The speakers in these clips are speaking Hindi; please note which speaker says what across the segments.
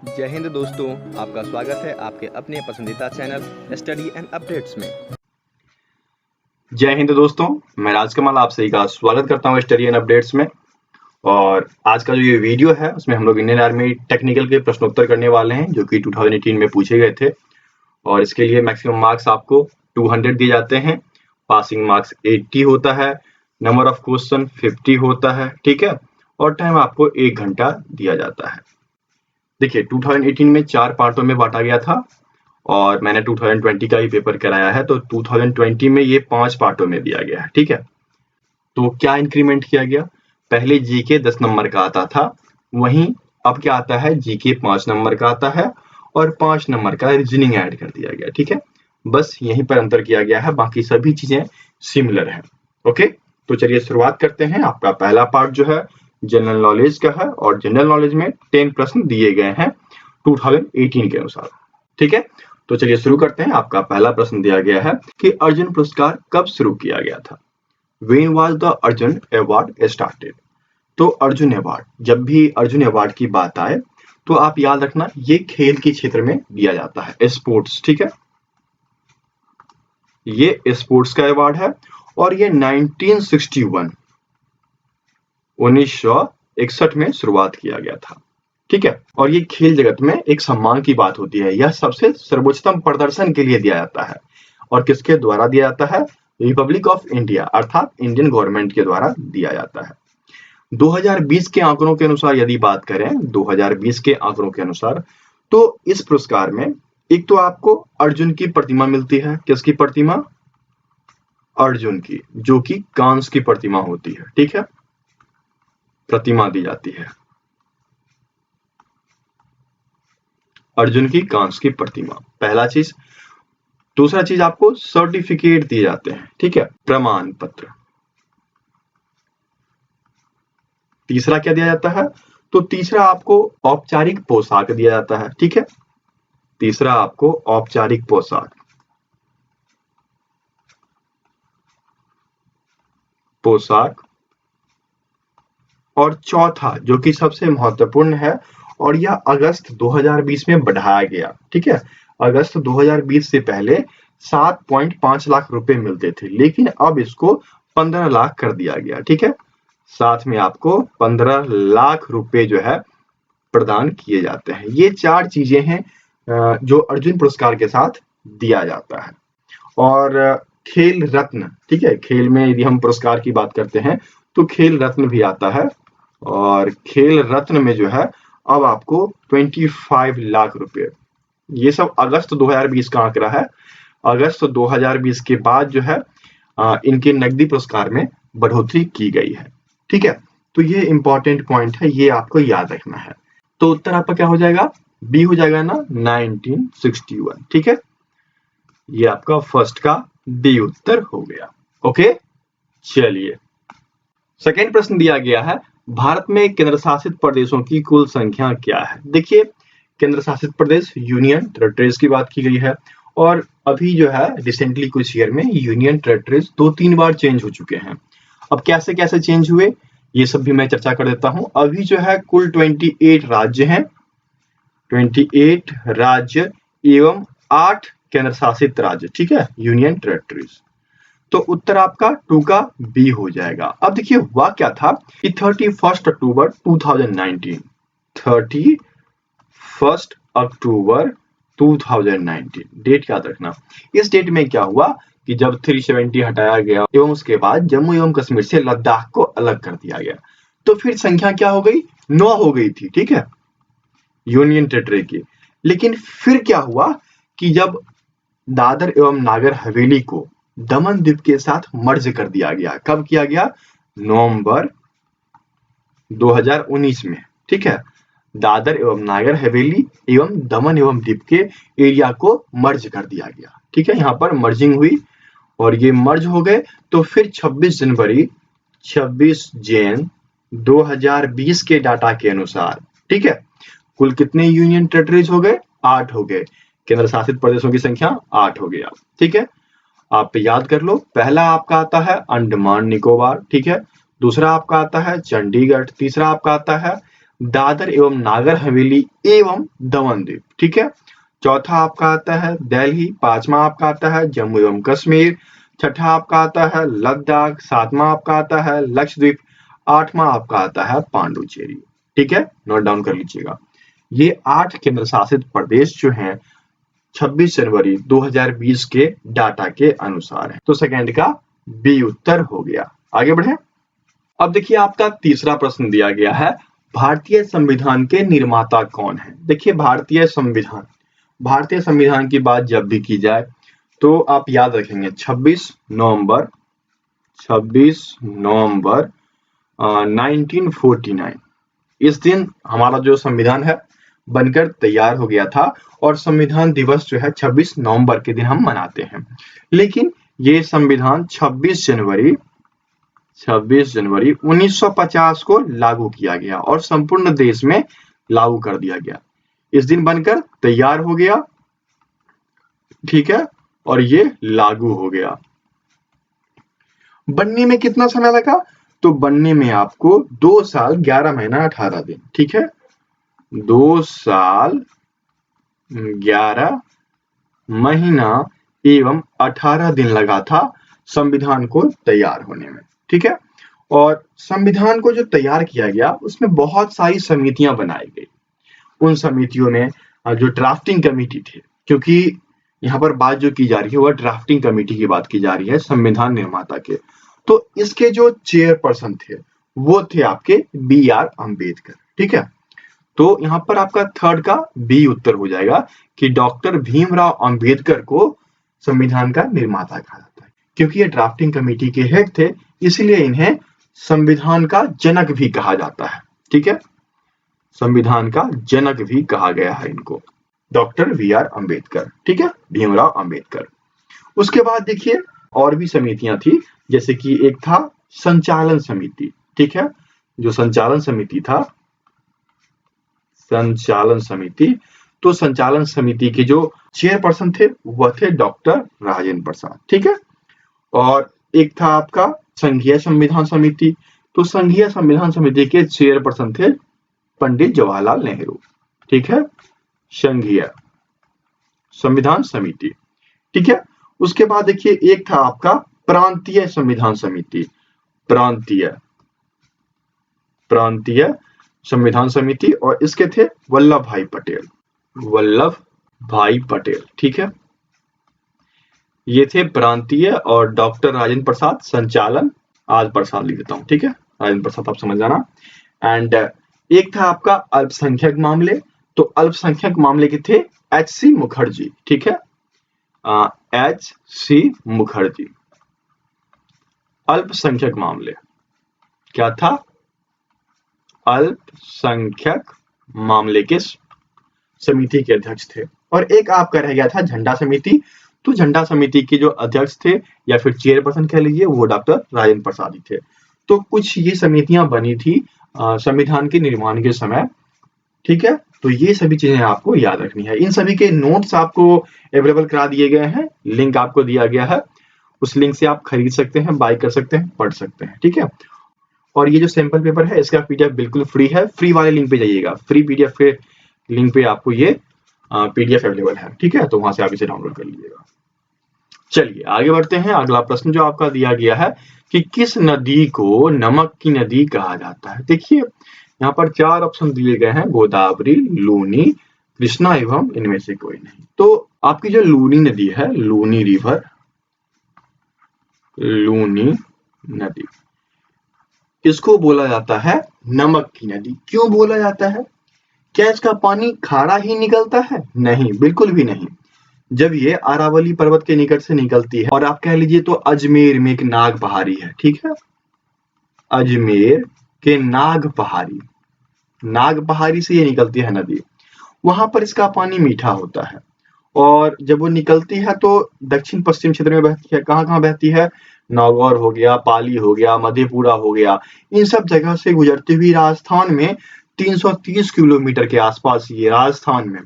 Speaker 1: जय हिंद दोस्तों, आपका स्वागत है आपके अपने पसंदीदा चैनल स्टडी एंड अपडेट्स में।
Speaker 2: जय हिंद दोस्तों, मैं राजकमल आप सभी का स्वागत करता हूं स्टडी एंड अपडेट्स में। और आज का जो ये वीडियो है उसमें हम लोग इंडियन आर्मी टेक्निकल के प्रश्नोत्तर करने वाले हैं जो कि 2018 में पूछे गए थे। और इसके लिए मैक्सिमम मार्क्स आपको 200 दिए जाते हैं। पासिंग मार्क्स 80 होता है, नंबर ऑफ क्वेश्चन 50 होता है, ठीक है। और टाइम आपको 1 घंटा दिया जाता है। देखिए 2018 में 4 पार्टों में बांटा गया था और मैंने 2020 का ही पेपर कराया है, तो 2020 में ये 5 पार्टों में दिया गया है, ठीक है। तो क्या इंक्रीमेंट किया गया? पहले जीके 10 नंबर का आता था, वहीं अब क्या आता है, जीके 5 नंबर का आता है और 5 नंबर का रीजनिंग ऐड कर दिया गया, ठीक है। बस यहीं पर अंतर किया गया है, बाकी सभी चीजें सिमिलर है। ओके, तो चलिए शुरुआत करते हैं। आपका पहला पार्ट जो है जनरल नॉलेज का है और जनरल नॉलेज में 10 प्रश्न दिए गए हैं 2018 के अनुसार, ठीक है। तो चलिए शुरू करते हैं। आपका पहला प्रश्न दिया गया है कि अर्जुन पुरस्कार कब शुरू किया गया था? When was the Arjun award started? तो अर्जुन अवार्ड, जब भी अर्जुन अवार्ड की बात आए तो आप याद रखना ये खेल के क्षेत्र में दिया जाता है, स्पोर्ट्स, ठीक है। ये स्पोर्ट्स का अवार्ड है और ये 1961 में शुरुआत किया गया था, ठीक है। और ये खेल जगत में एक सम्मान की बात होती है, यह सबसे सर्वोच्चतम प्रदर्शन के लिए दिया जाता है। और किसके द्वारा दिया जाता है? रिपब्लिक ऑफ इंडिया अर्थात इंडियन गवर्नमेंट के द्वारा दिया जाता है। 2020 के आंकड़ों के अनुसार यदि बात करें, 2020 के आंकड़ों के अनुसार, तो इस पुरस्कार में एक तो आपको अर्जुन की प्रतिमा मिलती है। किसकी प्रतिमा? अर्जुन की, जो कि कांस्य की प्रतिमा होती है, ठीक है। प्रतिमा दी जाती है अर्जुन की, कांस्य की प्रतिमा, पहला चीज। दूसरा चीज आपको सर्टिफिकेट दिए जाते हैं, ठीक है, प्रमाण पत्र। तीसरा क्या दिया जाता है? तो तीसरा आपको औपचारिक पोशाक दिया जाता है, ठीक है। तीसरा आपको औपचारिक पोशाक। और चौथा जो कि सबसे महत्वपूर्ण है, और यह अगस्त 2020 में बढ़ाया गया, ठीक है। अगस्त 2020 से पहले 7.5 लाख रुपए मिलते थे, लेकिन अब इसको 15 लाख कर दिया गया, ठीक है। साथ में आपको 15 लाख रुपए जो है प्रदान किए जाते हैं। ये 4 चीजें हैं जो अर्जुन पुरस्कार के साथ दिया जाता है। और खेल रत्न, ठीक है, खेल में यदि हम पुरस्कार की बात करते हैं तो खेल रत्न भी आता है। और खेल रत्न में जो है अब आपको 25 लाख रुपए, ये सब अगस्त 2020 का आंकड़ा है। अगस्त 2020 के बाद जो है इनके नकदी पुरस्कार में बढ़ोतरी की गई है, ठीक है। तो ये इंपॉर्टेंट पॉइंट है, ये आपको याद रखना है। तो उत्तर आपका क्या हो जाएगा? बी हो जाएगा ना, 1961, ठीक है। ये आपका फर्स्ट का बी उत्तर हो गया। ओके, चलिए सेकेंड प्रश्न दिया गया है, भारत में केंद्र शासित प्रदेशों की कुल संख्या क्या है? देखिए केंद्र शासित प्रदेश, यूनियन टेरिटरीज की बात की गई है। और अभी जो है रिसेंटली कुछ ईयर में यूनियन टेरिटरीज 2-3 बार चेंज हो चुके हैं। अब कैसे कैसे चेंज हुए ये सब भी मैं चर्चा कर देता हूं। अभी जो है कुल 28 राज्य हैं, 28 राज्य एवं 8 केंद्र शासित राज्य, ठीक है, यूनियन टेरिटरीज। तो उत्तर आपका 2 का बी हो जाएगा। अब देखिए हुआ क्या था कि 31 अक्टूबर 2019, 31 अक्टूबर 2019 डेट याद रखना। इस डेट में क्या हुआ कि जब 370 हटाया गया एवं उसके बाद जम्मू एवं कश्मीर से लद्दाख को अलग कर दिया गया, तो फिर संख्या क्या हो गई? 9 हो गई थी, ठीक है, यूनियन टेरिटरी की। लेकिन फिर क्या हुआ कि जब दादर एवं नागर हवेली को दमन द्वीप के साथ मर्ज कर दिया गया, कब किया गया? नवंबर 2019 में, ठीक है। दादर एवं नागर हवेली एवं दमन एवं दीप के एरिया को मर्ज कर दिया गया, ठीक है। यहाँ पर मर्जिंग हुई और ये मर्ज हो गए। तो फिर 26 जैन 2020 के डाटा के अनुसार, ठीक है, कुल कितने यूनियन टेरिटरीज हो गए? 8 हो गए। केंद्र शासित प्रदेशों की संख्या 8 हो गया, ठीक है। आप याद कर लो, पहला आपका आता है अंडमान निकोबार, ठीक है। दूसरा आपका आता है चंडीगढ़, तीसरा आपका आता है दादर एवं नागर हवेली एवं दमन द्वीप। ठीक है, चौथा आपका आता है दिल्ली, पांचवा आपका आता है जम्मू एवं कश्मीर, छठा आपका आता है लद्दाख, सातवां आपका आता है लक्षद्वीप, आठवां आपका आता है पांडुचेरी। ठीक है, नोट डाउन कर लीजिएगा। ये 8 केंद्र शासित प्रदेश जो हैं 26 जनवरी 2020 के डाटा के अनुसार है। तो सेकंड का बी उत्तर हो गया। आगे बढ़े। अब देखिए आपका तीसरा प्रश्न दिया गया है, भारतीय संविधान के निर्माता कौन है। देखिए भारतीय संविधान की बात जब भी की जाए तो आप याद रखेंगे 26 नवंबर 1949 इस दिन हमारा जो संविधान है बनकर तैयार हो गया था और संविधान दिवस जो है 26 नवंबर के दिन हम मनाते हैं। लेकिन ये संविधान 26 जनवरी 1950 को लागू किया गया और संपूर्ण देश में लागू कर दिया गया। इस दिन बनकर तैयार हो गया, ठीक है, और ये लागू हो गया। बनने में कितना समय लगा? तो बनने में आपको 2 साल 11 महीना 18 दिन। ठीक है, 2 साल 11 महीना एवं 18 दिन लगा था संविधान को तैयार होने में। ठीक है, और संविधान को जो तैयार किया गया उसमें बहुत सारी समितियां बनाई गई। उन समितियों में जो ड्राफ्टिंग कमेटी थे, क्योंकि यहाँ पर बात जो की जा रही है वह ड्राफ्टिंग कमेटी की बात की जा रही है संविधान निर्माता के, तो इसके जो चेयरपर्सन थे वो थे आपके B.R. अम्बेडकर। ठीक है, तो यहाँ पर आपका थर्ड का बी उत्तर हो जाएगा कि डॉक्टर भीमराव अंबेडकर को संविधान का निर्माता कहा जाता है। क्योंकि ये ड्राफ्टिंग कमेटी के हेड थे इसलिए इन्हें संविधान का जनक भी कहा जाता है। ठीक है, संविधान का जनक भी कहा गया है इनको, डॉक्टर V.R. अम्बेडकर। ठीक है, भीमराव अंबेडकर। उसके बाद देखिए और भी समितियां थी, जैसे कि एक था संचालन समिति। ठीक है, जो संचालन समिति था, संचालन समिति, तो संचालन समिति के जो चेयरपर्सन थे वह थे डॉक्टर राजेंद्र प्रसाद। ठीक है, और एक था आपका संघीय संविधान समिति, तो संघीय संविधान समिति के चेयरपर्सन थे पंडित जवाहरलाल नेहरू। ठीक है, संघीय संविधान समिति। ठीक है, उसके बाद देखिए एक था आपका प्रांतीय संविधान समिति, प्रांतीय संविधान समिति, और इसके थे वल्लभ भाई पटेल। ठीक है, ये थे प्रांतीय, और डॉक्टर राजेंद्र प्रसाद संचालन, आज प्रसाद लिख देता हूं। ठीक है, राजेंद्र प्रसाद आप समझ जाना। एंड एक था आपका अल्पसंख्यक मामले, तो अल्पसंख्यक मामले के थे H.C. मुखर्जी। ठीक है, H.C. मुखर्जी। अल्पसंख्यक मामले क्या था? अल्पसंख्यक मामले के समिति के अध्यक्ष थे। और एक आपका रह गया था झंडा समिति, तो झंडा समिति के जो अध्यक्ष थे या फिर चेयरपर्सन कह लीजिए वो डॉक्टर राजेंद्र प्रसाद ही थे। तो कुछ ये समितियां बनी थी संविधान के निर्माण के समय। ठीक है, तो ये सभी चीजें आपको याद रखनी है। इन सभी के नोट्स आपको अवेलेबल करा दिए गए हैं, लिंक आपको दिया गया है, उस लिंक से आप खरीद सकते हैं, बाय कर सकते हैं, पढ़ सकते हैं। ठीक है, और ये जो सैंपल पेपर है इसका पीडीएफ बिल्कुल फ्री है, फ्री वाले लिंक पे जाइएगा, फ्री पीडीएफ के लिंक पे आपको ये पीडीएफ अवेलेबल है। ठीक है, तो वहां से आप इसे डाउनलोड कर लीजिएगा। चलिए आगे बढ़ते हैं। अगला प्रश्न जो आपका दिया गया है कि किस नदी को नमक की नदी कहा जाता है। देखिए यहाँ पर 4 ऑप्शन दिए गए हैं, गोदावरी, लूनी, कृष्णा एवं इनमें से कोई नहीं। तो आपकी जो लूनी नदी है, लूनी रिवर, लूनी नदी, इसको बोला जाता है नमक की नदी। क्यों बोला जाता है? क्या इसका पानी खारा ही निकलता है? नहीं, बिल्कुल भी नहीं। जब ये अरावली पर्वत के निकट से निकलती है, और आप कह लीजिए तो अजमेर में एक नाग पहाड़ी है। ठीक है, अजमेर के नाग पहाड़ी से ये निकलती है नदी, वहां पर इसका पानी मीठा होता है। और जब वो निकलती है तो दक्षिण पश्चिम क्षेत्र में बहती है। कहाँ बहती है? नागौर हो गया, पाली हो गया, मधेपुरा हो गया, इन सब जगह से गुजरती हुई राजस्थान में 330 किलोमीटर के आसपास ये राजस्थान में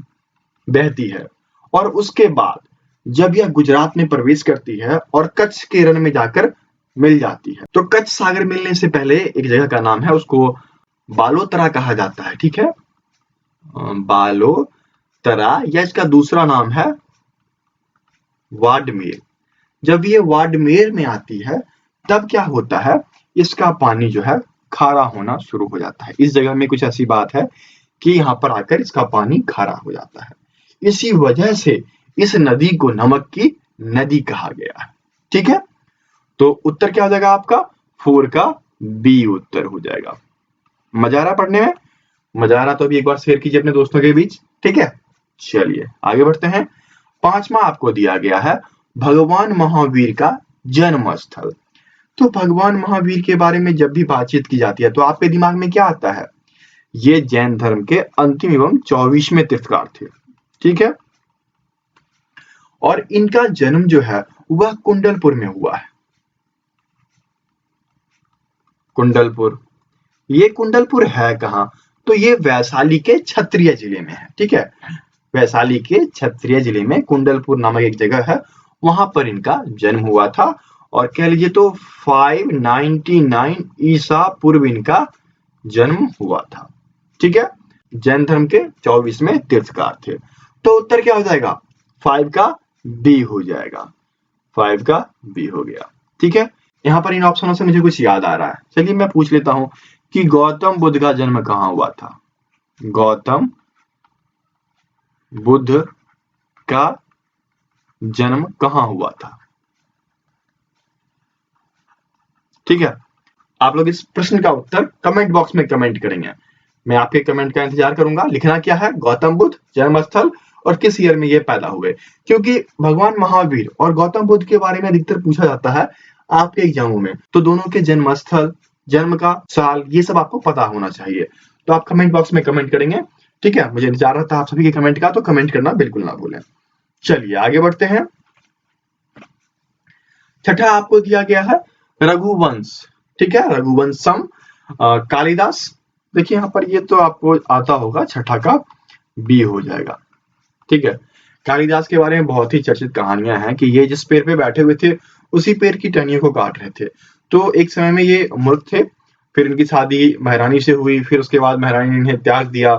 Speaker 2: बहती है। और उसके बाद जब यह गुजरात में प्रवेश करती है और कच्छ के रण में जाकर मिल जाती है, तो कच्छ सागर मिलने से पहले एक जगह का नाम है, उसको बालोतरा कहा जाता है, ठीक है, बालोतरा, या इसका दूसरा नाम है वाडमेर। जब ये वाडमेर में आती है तब क्या होता है, इसका पानी जो है खारा होना शुरू हो जाता है। इस जगह में कुछ ऐसी बात है कि यहाँ पर आकर इसका पानी खारा हो जाता है। इसी वजह से इस नदी को नमक की नदी कहा गया है, ठीक है। तो उत्तर क्या हो जाएगा आपका, 4 का बी उत्तर हो जाएगा। मजा आ रहा पढ़ने में? मजा आ रहा तो अभी एक बार शेयर कीजिए अपने दोस्तों के बीच, ठीक है। चलिए आगे बढ़ते हैं। 5वां आपको दिया गया है भगवान महावीर का जन्म स्थल। तो भगवान महावीर के बारे में जब भी बातचीत की जाती है तो आपके दिमाग में क्या आता है, ये जैन धर्म के अंतिम एवं 24वें तीर्थंकर थे, ठीक है। और इनका जन्म जो है वह कुंडलपुर में हुआ है। कुंडलपुर, ये कुंडलपुर है कहाँ, तो ये वैशाली के क्षत्रिय जिले में है, ठीक है। वैशाली के क्षत्रिय जिले में कुंडलपुर नामक एक जगह है, वहां पर इनका जन्म हुआ था। और कह लीजिए तो 599 ईसा पूर्व इनका जन्म हुआ था, ठीक है। जैन धर्म के 24वें तीर्थंकर थे। तो उत्तर क्या हो जाएगा, 5 का बी हो जाएगा। 5 का बी हो गया, ठीक है। यहाँ पर इन ऑप्शनों से मुझे कुछ याद आ रहा है, चलिए मैं पूछ लेता हूं कि गौतम बुद्ध का जन्म कहाँ हुआ था। गौतम बुद्ध का जन्म कहाँ हुआ था, ठीक है। आप लोग इस प्रश्न का उत्तर कमेंट बॉक्स में कमेंट करेंगे। मैं आपके कमेंट का इंतजार करूंगा। लिखना क्या है, गौतम बुद्ध जन्म स्थल और किस ईयर में ये पैदा हुए, क्योंकि भगवान महावीर और गौतम बुद्ध के बारे में अधिकतर पूछा जाता है आपके एग्जामों में। तो दोनों के जन्म स्थल, जन्म का साल, ये सब आपको पता होना चाहिए। तो आप कमेंट बॉक्स में कमेंट करेंगे, ठीक है। मुझे इंतजार रहता है आप सभी के कमेंट का, तो कमेंट करना बिल्कुल ना भूलें। चलिए आगे बढ़ते हैं। छठा आपको दिया गया है रघुवंश, ठीक है, रघुवंशम कालिदास। देखिए यहाँ पर ये तो आपको आता होगा, छठा का बी हो जाएगा, ठीक है। कालिदास के बारे में बहुत ही चर्चित कहानियां हैं कि ये जिस पेड़ पे बैठे हुए थे उसी पेड़ की टहनियों को काट रहे थे। तो एक समय में ये मूर्ख थे, फिर इनकी शादी महारानी से हुई, फिर उसके बाद महारानी ने इन्हें त्याग दिया,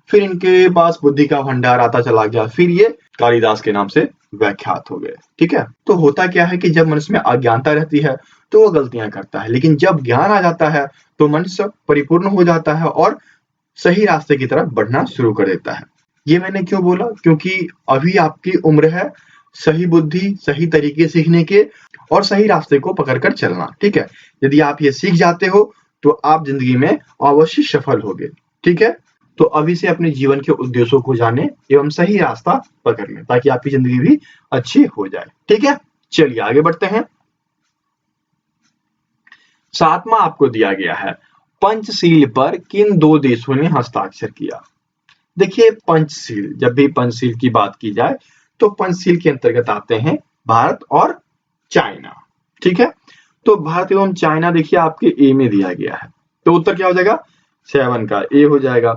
Speaker 2: फिर इनके पास बुद्धि का भंडार आता चला गया, फिर ये कालिदास के नाम से व्याख्यात हो गए, ठीक है। तो होता क्या है कि जब मनुष्य में अज्ञानता रहती है तो वो गलतियां करता है, लेकिन जब ज्ञान आ जाता है तो मनुष्य परिपूर्ण हो जाता है और सही रास्ते की तरफ बढ़ना शुरू कर देता है। ये मैंने क्यों बोला, क्योंकि अभी आपकी उम्र है सही बुद्धि, सही तरीके सीखने के और सही रास्ते को पकड़कर चलना, ठीक है। यदि आप ये सीख जाते हो तो आप जिंदगी में अवश्य सफल होगे, ठीक है। तो अभी से अपने जीवन के उद्देश्यों को जाने एवं सही रास्ता पकड़ लें ताकि आपकी जिंदगी भी अच्छी हो जाए, ठीक है। चलिए आगे बढ़ते हैं। 7वां आपको दिया गया है पंचशील पर किन 2 देशों ने हस्ताक्षर किया। देखिए पंचशील, जब भी पंचशील की बात की जाए तो पंचशील के अंतर्गत आते हैं भारत और चाइना, ठीक है। तो भारत एवं चाइना देखिए आपके ए में दिया गया है, तो उत्तर क्या हो जाएगा, 7 का ए हो जाएगा।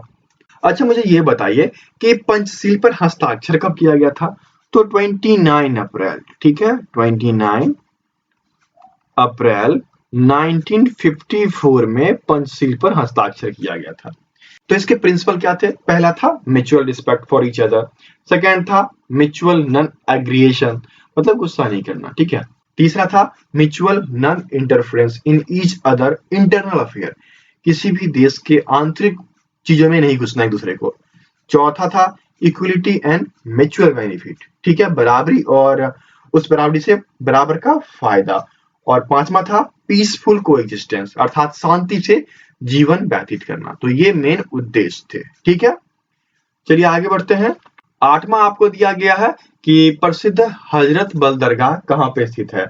Speaker 2: अच्छा मुझे ये बताइए कि पंचशील पर हस्ताक्षर कब किया गया था, तो 29 अप्रैल, ठीक है, 29 अप्रैल 1954 में पंचशील पर हस्ताक्षर किया गया था। तो इसके प्रिंसिपल क्या थे, पहला था mutual respect for each other, second था म्यूचुअल नॉन एग्रीएशन, मतलब गुस्सा नहीं करना, ठीक है। तीसरा था mutual non interference in each other internal affair, किसी भी देश के आंतरिक चीजों में नहीं घुसना एक दूसरे को। चौथा था इक्वलिटी एंड म्यूचुअल बेनिफिट, ठीक है, बराबरी और उस बराबरी से बराबर का फायदा। और 5वां था पीसफुल कोएग्जिस्टेंस, अर्थात शांति से जीवन व्यतीत करना। तो ये मेन उद्देश्य थे, ठीक है। चलिए आगे बढ़ते हैं। 8वां आपको दिया गया है कि प्रसिद्ध हजरत बल दरगाह कहाँ पे स्थित है।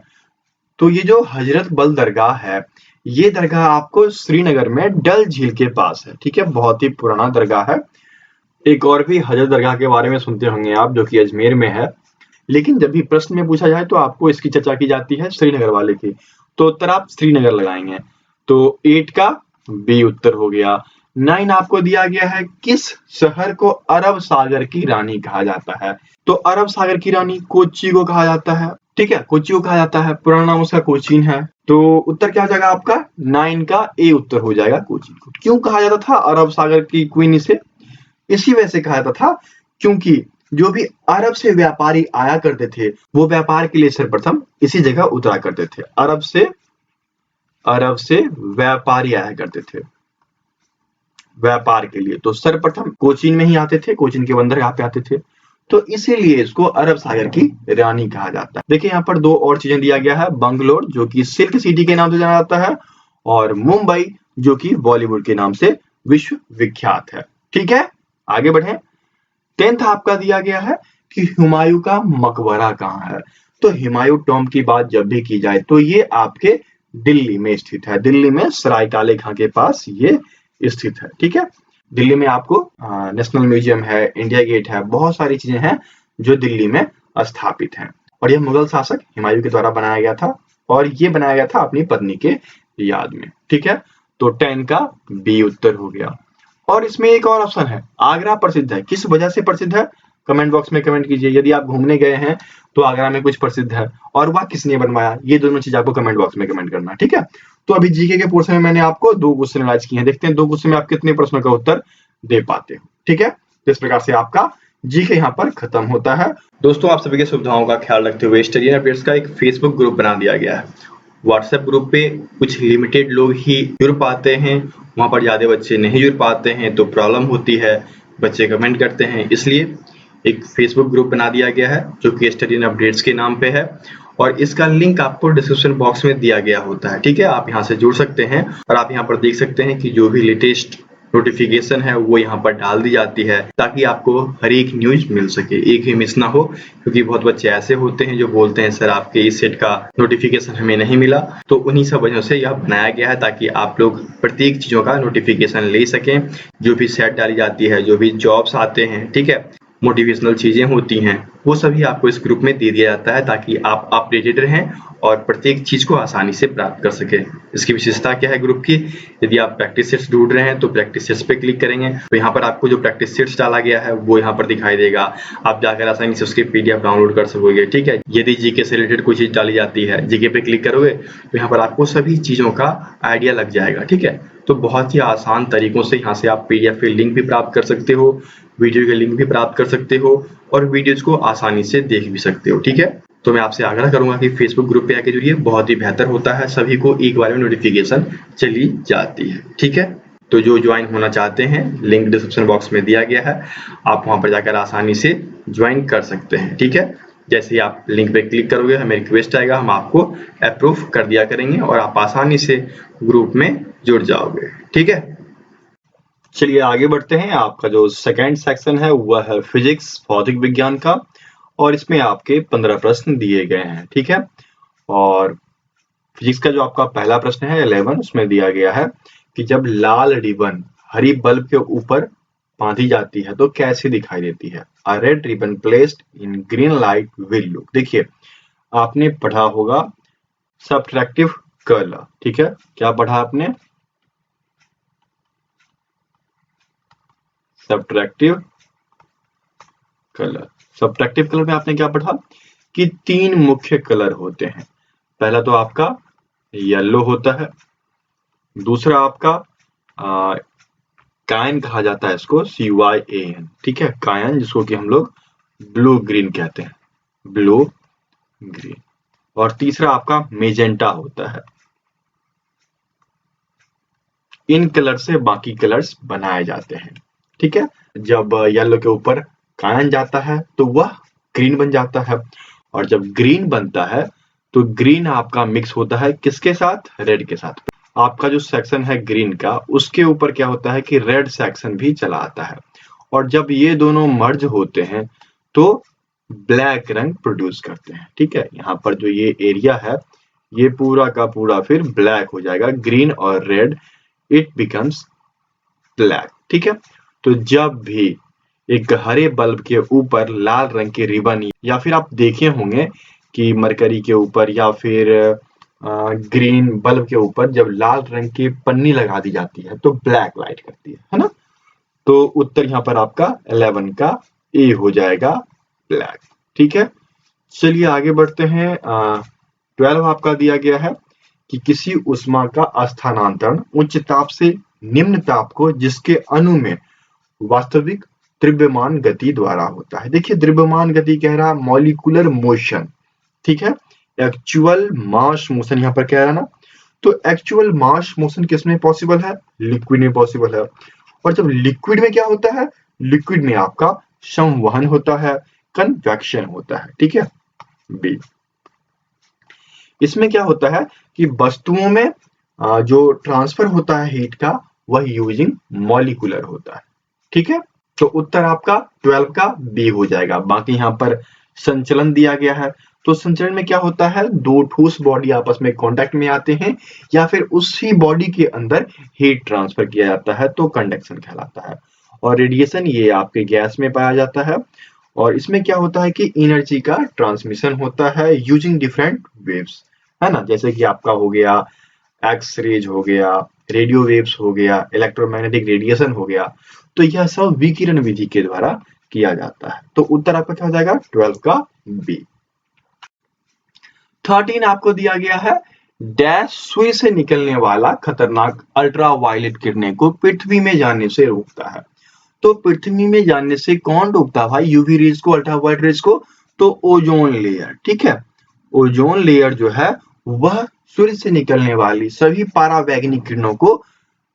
Speaker 2: तो ये जो हजरत बल दरगाह है, ये दरगाह आपको श्रीनगर में डल झील के पास है, ठीक है, बहुत ही पुराना दरगाह है। एक और भी हजरत दरगाह के बारे में सुनते होंगे आप, जो कि अजमेर में है, लेकिन जब भी प्रश्न में पूछा जाए तो आपको इसकी चर्चा की जाती है श्रीनगर वाले की, तो उत्तर आप श्रीनगर लगाएंगे। तो 8 का बी उत्तर हो गया। 9 आपको दिया गया है किस शहर को अरब सागर की रानी कहा जाता है। तो अरब सागर की रानी कोच्चि को कहा जाता है, ठीक है, कोचियो कहा जाता है, पुराना नाम उसका कोचीन है। तो उत्तर क्या हो जाएगा आपका 9 का ए उत्तर हो जाएगा कोचीन को। क्यों कहा जाता था अरब सागर की क्वीन इसे? इसी वजह से कहा जाता था क्योंकि जो भी अरब से व्यापारी आया करते थे वो व्यापार के लिए सर्वप्रथम इसी जगह उतरा करते थे। अरब से व्यापारी आया करते थे व्यापार के लिए, तो सर्वप्रथम कोचीन में ही आते थे, कोचीन के बंदरगाह पे आते थे। तो इसीलिए इसको अरब सागर की रानी कहा जाता है। देखिए यहाँ पर दो और चीजें दिया गया है, बंगलोर जो कि सिल्क सिटी के नाम से जाना जाता है और मुंबई जो कि बॉलीवुड के नाम से विश्व विख्यात है। ठीक है, आगे बढ़े। 10th आपका दिया गया है कि हुमायूं का मकबरा कहाँ है। तो हुमायूं टॉम्ब की बात जब भी की जाए तो ये आपके दिल्ली में स्थित है, दिल्ली में सराय काले खां के पास ये स्थित है। ठीक है, दिल्ली में आपको नेशनल म्यूजियम है, इंडिया गेट है, बहुत सारी चीजें हैं जो दिल्ली में स्थापित हैं। और यह मुगल शासक हुमायूं के द्वारा बनाया गया था और ये बनाया गया था अपनी पत्नी के याद में। ठीक है, तो 10 का बी उत्तर हो गया। और इसमें एक और ऑप्शन है, आगरा प्रसिद्ध है, किस वजह से प्रसिद्ध है? कमेंट बॉक्स में कमेंट कीजिए। यदि आप घूमने गए हैं तो आगरा में कुछ प्रसिद्ध है और वह किसने बनवाया, ये दोनों चीज आपको कमेंट बॉक्स में कमेंट करना है। ठीक है, तो अभी जीके के पोर्शन में मैंने आपको 2 क्वेश्चन एनालाइज किए हैं, देखते हैं 2 क्वेश्चन में आप कितने प्रश्नों का उत्तर दे पाते हो। ठीक है, तो इस प्रकार से आपका जीके यहाँ पर खत्म होता है।
Speaker 1: दोस्तों, आप सभी की सुविधाओं का ख्याल रखते हुए स्टडी अपडेट्स का एक फेसबुक ग्रुप बना दिया गया है। व्हाट्सएप ग्रुप पे कुछ लिमिटेड लोग ही जुड़ पाते हैं, वहां पर ज्यादा बच्चे नहीं जुड़ पाते हैं तो प्रॉब्लम होती है, बच्चे कमेंट करते हैं। इसलिए एक फेसबुक ग्रुप बना दिया गया है जो कि स्टडी एंड अपडेट्स के नाम पे है और इसका लिंक आपको डिस्क्रिप्शन बॉक्स में दिया गया होता है। ठीक है, आप यहाँ से जुड़ सकते हैं और आप यहाँ पर देख सकते हैं कि जो भी लेटेस्ट नोटिफिकेशन है वो यहाँ पर डाल दी जाती है ताकि आपको हर एक न्यूज मिल सके, एक भी मिस ना हो। क्योंकि बहुत बच्चे ऐसे होते हैं जो बोलते हैं सर आपके इस सेट का नोटिफिकेशन हमें नहीं मिला, तो उन्हीं सब वजहों से यह बनाया गया है ताकि आप लोग प्रत्येक चीजों का नोटिफिकेशन ले सकें। जो भी सेट डाली जाती है, जो भी जॉब्स आते हैं, ठीक है, मोटिवेशनल चीजें होती हैं, वो सभी आपको इस ग्रुप में दे दिया जाता है ताकि आप अपडेटेड रहें और प्रत्येक चीज को आसानी से प्राप्त कर सके। इसकी विशेषता क्या है ग्रुप की? यदि आप प्रैक्टिस सेट्स ढूंढ रहे हैं तो प्रैक्टिस सेट्स पे क्लिक करेंगे तो यहाँ पर आपको जो प्रैक्टिस सेट्स डाला गया है वो यहाँ पर दिखाई देगा। आप जाकर आसानी से उसके पीडीएफ डाउनलोड कर सकोगे। ठीक है, यदि जीके से रिलेटेड कोई चीज डाली जाती है, जीके पे क्लिक करोगे तो यहाँ पर आपको सभी चीजों का आइडिया लग जाएगा। ठीक है, तो बहुत ही आसान तरीकों से यहाँ से आप पीडीएफ के लिंक भी प्राप्त कर सकते हो, वीडियो के लिंक भी प्राप्त कर सकते हो और वीडियोज को आसानी से देख भी सकते हो। ठीक है, तो मैं आपसे आग्रह करूंगा कि फेसबुक ग्रुप पे आके जुड़िए, बहुत ही बेहतर होता है, सभी को एक बार में नोटिफिकेशन चली जाती है। ठीक है, तो जो ज्वाइन होना चाहते हैं लिंक डिस्क्रिप्शन बॉक्स में दिया गया है, आप वहां पर जाकर आसानी से ज्वाइन कर सकते हैं। ठीक है, जैसे ही आप लिंक पे क्लिक करोगे हमें रिक्वेस्ट आएगा, हम आपको अप्रूव कर दिया करेंगे और आप आसानी से ग्रुप में जुड़ जाओगे। ठीक है,
Speaker 2: चलिए आगे बढ़ते हैं। आपका जो सेकंड सेक्शन है वह है फिजिक्स, भौतिक विज्ञान का, और इसमें आपके 15 प्रश्न दिए गए हैं। ठीक है, और फिजिक्स का जो आपका पहला प्रश्न है 11, उसमें दिया गया है कि जब लाल रिबन हरी बल्ब के ऊपर बांधी जाती है तो कैसे दिखाई देती है? A red ribbon placed in green light will look. देखिए आपने पढ़ा होगा सब्ट्रैक्टिव कलर। ठीक है, क्या पढ़ा आपने? Subtractive colour. सब्ट्रैक्टिव कलर में आपने क्या पढ़ा कि 3 मुख्य कलर होते हैं। पहला तो आपका येलो होता है, दूसरा आपका कायन कहा जाता है, इसको CYAN। ठीक है, कायन, जिसको कि हम लोग ब्लू ग्रीन कहते हैं, ब्लू ग्रीन। और तीसरा आपका मेजेंटा होता है। इन कलर से बाकी कलर्स बनाए जाते हैं। ठीक है, जब येलो के ऊपर कायन जाता है तो वह ग्रीन बन जाता है, और जब ग्रीन बनता है तो ग्रीन आपका मिक्स होता है किसके साथ? रेड के साथ। आपका जो सेक्शन है ग्रीन का, उसके ऊपर क्या होता है कि रेड सेक्शन भी चला आता है, और जब ये दोनों मर्ज होते हैं तो ब्लैक रंग प्रोड्यूस करते हैं। ठीक है, यहाँ पर जो ये एरिया है ये पूरा का पूरा फिर ब्लैक हो जाएगा, ग्रीन और रेड, इट बिकम्स ब्लैक। ठीक है, तो जब भी एक हरे बल्ब के ऊपर लाल रंग की रिबन, या फिर आप देखे होंगे कि मरकरी के ऊपर या फिर ग्रीन बल्ब के ऊपर जब लाल रंग की पन्नी लगा दी जाती है तो ब्लैक लाइट करती है ना? तो उत्तर यहाँ पर आपका 11 का ए हो जाएगा, ब्लैक। ठीक है, चलिए आगे बढ़ते हैं। 12 आपका दिया गया है कि किसी ऊष्मा का स्थानांतरण उच्च ताप से निम्न ताप को जिसके अणु में वास्तविक द्रव्यमान गति द्वारा होता है। देखिए द्रव्यमान गति कह रहा मॉलिक्यूलर मोशन, ठीक है, एक्चुअल मास मोशन यहाँ पर कह रहा ना, तो एक्चुअल मास मोशन किसमें पॉसिबल है? लिक्विड में पॉसिबल है। और जब लिक्विड में क्या होता है? लिक्विड में आपका संवहन होता है, कन्वेक्शन होता है, ठीक है। बी, इसमें क्या होता है कि वस्तुओं में जो ट्रांसफर होता है हीट का वह यूजिंग मॉलिक्यूलर होता है, ठीक है। तो उत्तर आपका 12 का बी हो जाएगा। बाकी यहाँ पर संचलन दिया गया है, तो संचलन में क्या होता है? दो ठोस बॉडी आपस में कांटेक्ट में आते हैं या फिर उसी बॉडी के अंदर हीट ट्रांसफर किया जाता है, तो कंडक्शन कहलाता है। और रेडिएशन ये आपके गैस में पाया जाता है, और इसमें क्या होता है कि एनर्जी का ट्रांसमिशन होता है यूजिंग डिफरेंट वेव्स, है ना, जैसे कि आपका हो गया एक्स रेज हो गया, रेडियो वेव्स हो गया, इलेक्ट्रोमैग्नेटिक रेडिएशन हो गया, तो यह सब विकिरण विधि के द्वारा किया जाता है। तो उत्तर आपका क्या हो जाएगा? 12 का बी। 13 आपको दिया गया है, डैश सुई से निकलने वाला खतरनाक अल्ट्रावायलेट किरणें को पृथ्वी में जाने से रोकता है। तो पृथ्वी में जाने से कौन रोकता है भाई यूवी रेज को, अल्ट्रावायलेट रेज को? तो ओजोन लेयर, ठीक है। ओजोन लेयर जो है वह सूर्य से निकलने वाली सभी परावैंगनिक किरणों को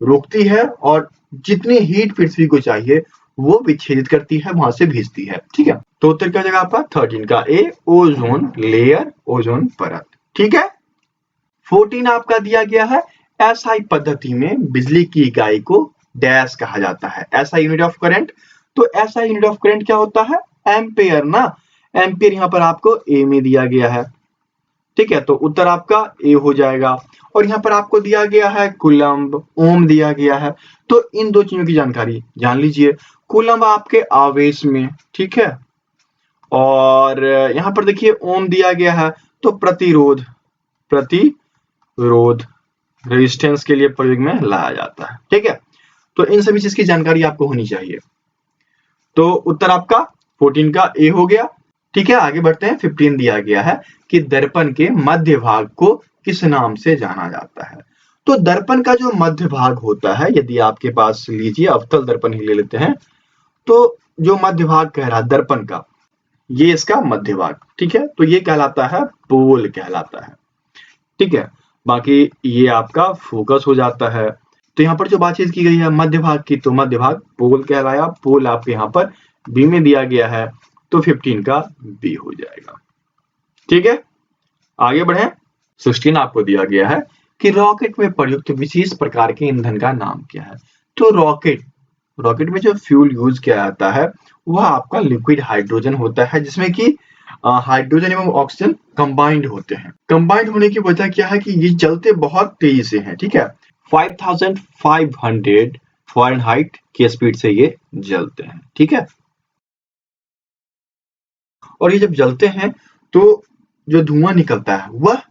Speaker 2: रोकती है, और जितनी हीट पृथ्वी को चाहिए वो विच्छेदित करती है, वहां से भेजती है, ठीक है। तो उत्तर क्या जगह आपका 13 का ए, ओजोन लेयर, ओजोन परत, ठीक है। 14 आपका दिया गया है, एसआई पद्धति में बिजली की इकाई को डैश कहा जाता है, ऐसा यूनिट ऑफ करंट। तो ऐसा यूनिट ऑफ करंट क्या होता है? एम्पेयर ना, एम्पेयर यहाँ पर आपको ए में दिया गया है, ठीक है। तो उत्तर आपका ए हो जाएगा। और यहाँ पर आपको दिया गया है कूलम्ब, ओम दिया गया है, तो इन दो चीजों की जानकारी जान लीजिए। कूलम्ब आपके आवेश में, ठीक है, और यहाँ पर देखिए ओम दिया गया है, तो प्रतिरोध, प्रतिरोध रेजिस्टेंस के लिए प्रयोग में लाया जाता है, ठीक है। तो इन सभी चीज की जानकारी आपको होनी चाहिए। तो उत्तर आपका 14 का ए हो गया, ठीक है। आगे बढ़ते हैं। 15 दिया गया है कि दर्पण के मध्य भाग को किस नाम से जाना जाता है? तो दर्पण का जो मध्य भाग होता है, यदि आपके पास लीजिए अवतल दर्पण ही ले लेते हैं, तो जो मध्य भाग कह रहा है दर्पण का, ये इसका मध्य भाग, ठीक है, तो ये कहलाता है पोल कहलाता है, ठीक है। बाकी ये आपका फोकस हो जाता है। तो यहाँ पर जो बातचीत की गई है मध्य भाग की, तो मध्य भाग पोल कहलाया, पोल आपके यहाँ पर बी में दिया गया है, तो 15 का बी हो जाएगा, ठीक है। आगे बढ़े। 16 आपको दिया गया है कि रॉकेट में प्रयुक्त विशेष प्रकार के ईंधन का नाम क्या है? तो रॉकेट में जो फ्यूल यूज किया जाता है वह आपका लिक्विड हाइड्रोजन होता है, जिसमें कि हाइड्रोजन एवं ऑक्सीजन कंबाइंड होते हैं। कंबाइंड होने की वजह क्या है कि ये जलते बहुत तेजी से हैं, ठीक है। 5500 फ़ारेनहाइट की स्पीड से ये जलते हैं, ठीक है। और ये जब जलते हैं तो जो धुआं निकलता है वह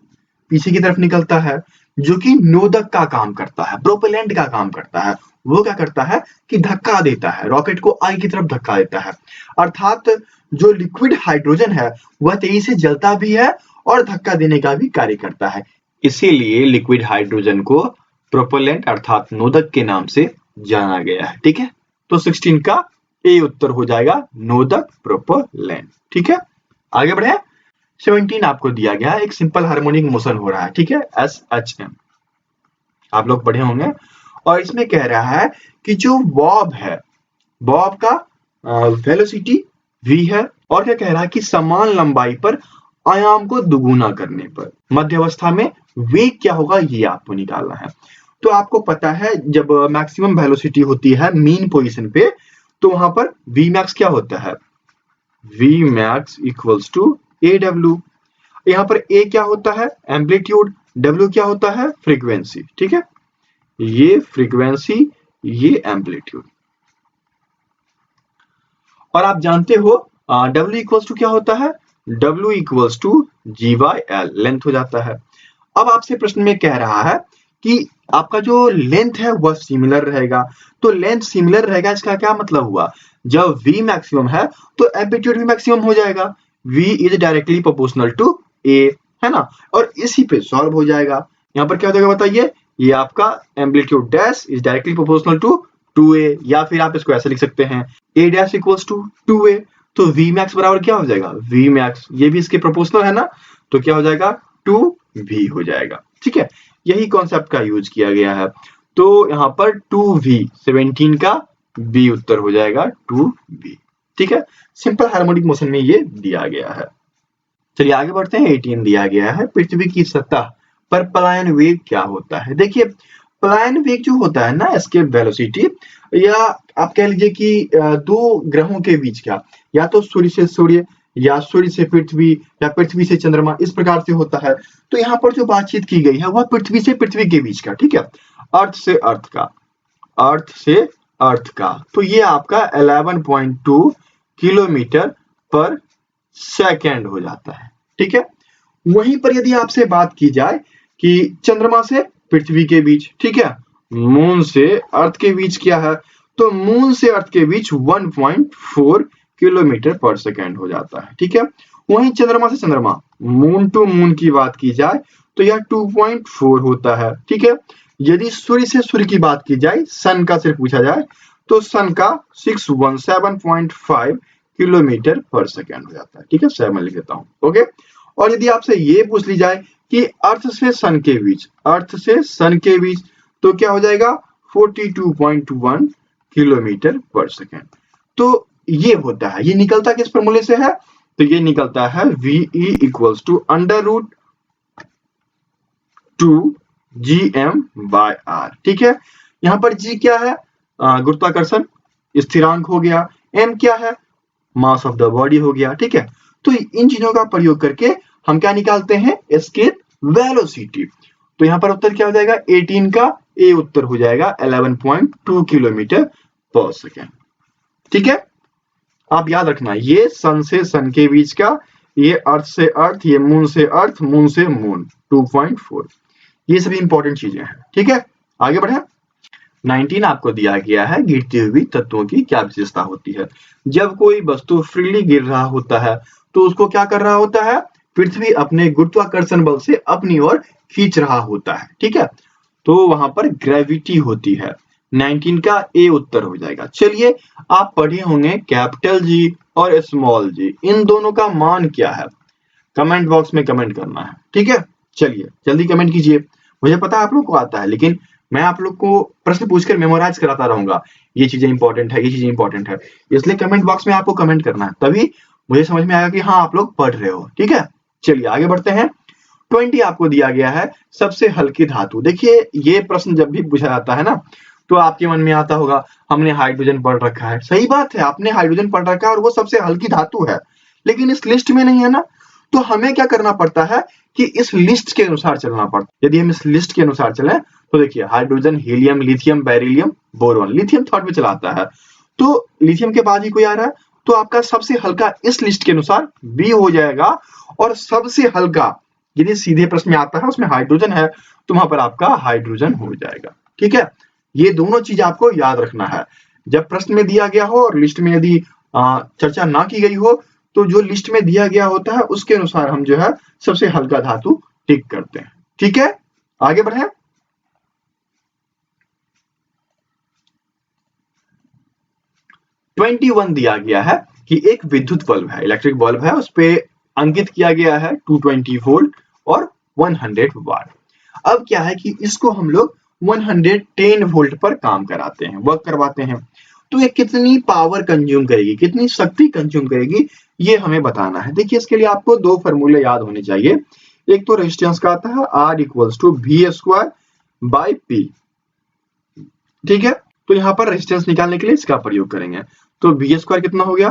Speaker 2: पीछे की तरफ निकलता है, जो कि नोदक का काम करता है, प्रोपेलेंट का काम करता है। वो क्या करता है कि धक्का देता है, रॉकेट को आगे की तरफ धक्का देता है। अर्थात जो लिक्विड हाइड्रोजन है वह तेजी से जलता भी है और धक्का देने का भी कार्य करता है। इसीलिए लिक्विड हाइड्रोजन को प्रोपेलेंट अर्थात नोदक के नाम से जाना गया है, ठीक है। तो 16 का ए उत्तर हो जाएगा, नोदक प्रोपेलेंट, ठीक है। आगे बढ़े। 17 आपको दिया गया है, एक सिंपल हार्मोनिक मोशन हो रहा है, ठीक है, SHM, आप लोग पढ़े होंगे। और इसमें कह रहा है कि जो बॉब है, बॉब का वेलोसिटी v है, और क्या कह रहा है कि समान लंबाई पर आयाम को दुगुना करने पर मध्यावस्था में वेग क्या होगा ये आपको निकालना है। तो आपको पता है जब मैक्सिमम वेलोसिटी होती है मीन पोजीशन पे, तो वहां पर v max क्या होता है? v max equals to AW। यहाँ पर A क्या होता है? एम्पलीट्यूड। W क्या होता है? फ्रीक्वेंसी, ठीक है। ये फ्रीक्वेंसी, ये एम्पलीट्यूड। और आप जानते हो W इक्वल्स टू क्या होता है? W equals to G/L, length हो जाता है। अब आपसे प्रश्न में कह रहा है कि आपका जो लेंथ है वह सिमिलर रहेगा। तो लेंथ सिमिलर रहेगा, इसका क्या मतलब हुआ? जब v मैक्सिमम है तो एम्पलीट्यूड भी मैक्सिमम हो जाएगा। V is directly proportional to A, है ना। और इसी पे सॉल्व हो जाएगा। यहाँ पर क्या हो जाएगा बताइए, ये आपका amplitude dash is directly proportional to 2A, या फिर आप इसको ऐसे लिख सकते हैं A dash equals to 2A। तो V मैक्स बराबर क्या हो जाएगा, V मैक्स, ये भी इसके प्रोपोर्शनल है ना, तो क्या हो जाएगा 2V हो जाएगा। ठीक है, यही कॉन्सेप्ट का यूज किया गया है। तो यहाँ पर 2V 17 का B उत्तर हो जाएगा 2V। ठीक है, सिंपल हार्मोनिक मोशन में ये दिया गया है। चलिए आगे बढ़ते हैं। 18 दिया गया है, पृथ्वी की सतह पर पलायन वेग क्या होता है। देखिए पलायन वेग जो होता है ना, एस्केप वेलोसिटी, या आप कह लीजिए कि दो ग्रहों के बीच का, या तो सूर्य से सूर्य या सूर्य से पृथ्वी या पृथ्वी से चंद्रमा, इस प्रकार से होता है। तो यहाँ पर जो बातचीत की गई है वह पृथ्वी से पृथ्वी के बीच का, ठीक है, अर्थ से अर्थ का, अर्थ से अर्थ का। तो ये आपका 11.2 किलोमीटर पर सेकेंड हो जाता है। ठीक है, वहीं पर यदि आपसे बात की जाए कि चंद्रमा से पृथ्वी के बीच, ठीक है, मून से अर्थ के बीच क्या है, तो मून से अर्थ के बीच 1.4 किलोमीटर पर सेकेंड हो जाता है। ठीक है, वहीं चंद्रमा से चंद्रमा, मून टू मून की बात की जाए तो यह 2.4 होता है। ठीक है, यदि सूर्य से सूर्य की बात की जाए, सन का सिर्फ पूछा जाए, तो सन का 617.5 किलोमीटर पर सेकेंड हो जाता है। ठीक है, 7 लिख देता हूं। ओके, और यदि आपसे ये पूछ ली जाए कि अर्थ से सन के बीच, अर्थ से सन के बीच, तो क्या हो जाएगा 42.1 किलोमीटर पर सेकेंड। तो ये होता है, ये निकलता किस फॉर्मूले से है, तो ये निकलता है VE equals to under root 2 GM/r। ठीक है, यहाँ पर G क्या है, गुरुत्वाकर्षण स्थिरांक हो गया, M क्या है, मास ऑफ द बॉडी हो गया। ठीक है, तो इन चीजों का प्रयोग करके हम क्या निकालते हैं, एस्केप वेलोसिटी। तो यहाँ पर उत्तर क्या हो जाएगा, 18 का A उत्तर हो जाएगा 11.2 किलोमीटर पर सेकेंड। ठीक है, आप याद रखना, ये सन से सन के बीच का, ये अर्थ से अर्थ, ये मून से अर्थ, मून से मून 2.4, ये सभी इंपॉर्टेंट चीजें हैं। ठीक है, आगे बढ़े। 19 आपको दिया गया है, गिरती हुई तत्वों की क्या विशेषता होती है। जब कोई वस्तु फ्रीली गिर रहा होता है तो उसको क्या कर रहा होता है, पृथ्वी अपने गुरुत्वाकर्षण बल से अपनी ओर खींच रहा होता है। ठीक है, तो वहां पर ग्रेविटी होती है। 19 का A उत्तर हो जाएगा। चलिए, आप पढ़े होंगे कैपिटल G और स्मॉल g, इन दोनों का मान क्या है, कमेंट बॉक्स में कमेंट करना है। ठीक है, चलिए जल्दी कमेंट कीजिए। मुझे पता है आप लोग को आता है, लेकिन मैं आप लोग को प्रश्न पूछकर मेमोराइज कराता रहूंगा, ये चीजें इंपॉर्टेंट है, ये चीजें इंपॉर्टेंट है, इसलिए कमेंट बॉक्स में आपको कमेंट करना है, तभी मुझे समझ में आएगा कि हाँ आप लोग पढ़ रहे हो। ठीक है, चलिए आगे बढ़ते हैं। 20 आपको दिया गया है, सबसे हल्की धातु। देखिए ये प्रश्न जब भी पूछा जाता है ना, तो आपके मन में आता होगा हमने हाइड्रोजन पढ़ रखा है। सही बात है, आपने हाइड्रोजन पढ़ रखा है और वो सबसे हल्की धातु है, लेकिन इस लिस्ट में नहीं है ना। तो हमें क्या करना पड़ता है कि इस लिस्ट के अनुसार चलना पड़ता है। यदि हम इस लिस्ट के अनुसार चलें तो देखिए hydrogen, helium, lithium, beryllium, boron, lithium third में चला आता है, तो लिथियम के बाद ही कोई आ रहा है, तो आपका सबसे हल्का इस लिस्ट के अनुसार बी हो जाएगा। और सबसे हल्का यदि सीधे प्रश्न में आता है उसमें हाइड्रोजन है, तो वहां पर आपका हाइड्रोजन हो जाएगा। ठीक है, ये दोनों चीज आपको याद रखना है। जब प्रश्न में दिया गया हो और लिस्ट में यदि चर्चा ना की गई हो, तो जो लिस्ट में दिया गया होता है उसके अनुसार हम जो है सबसे हल्का धातु टिक करते हैं। ठीक है, आगे बढ़े। ट्वेंटी 21 दिया गया है कि एक विद्युत बल्ब है, इलेक्ट्रिक बल्ब है, उस पे अंकित किया गया है 220 वोल्ट और 100 वाट। अब क्या है कि इसको हम लोग 110 वोल्ट पर काम कराते हैं, वर्क करवाते हैं, तो ये कितनी पावर कंज्यूम करेगी, कितनी शक्ति कंज्यूम करेगी, ये हमें बताना है। देखिए इसके लिए आपको दो फॉर्मूले याद होने चाहिए। एक तो रेजिस्टेंस का आता है R इक्वल्स टू V²/P। ठीक है, तो यहाँ पर रेजिस्टेंस निकालने के लिए इसका प्रयोग करेंगे। तो V² कितना हो गया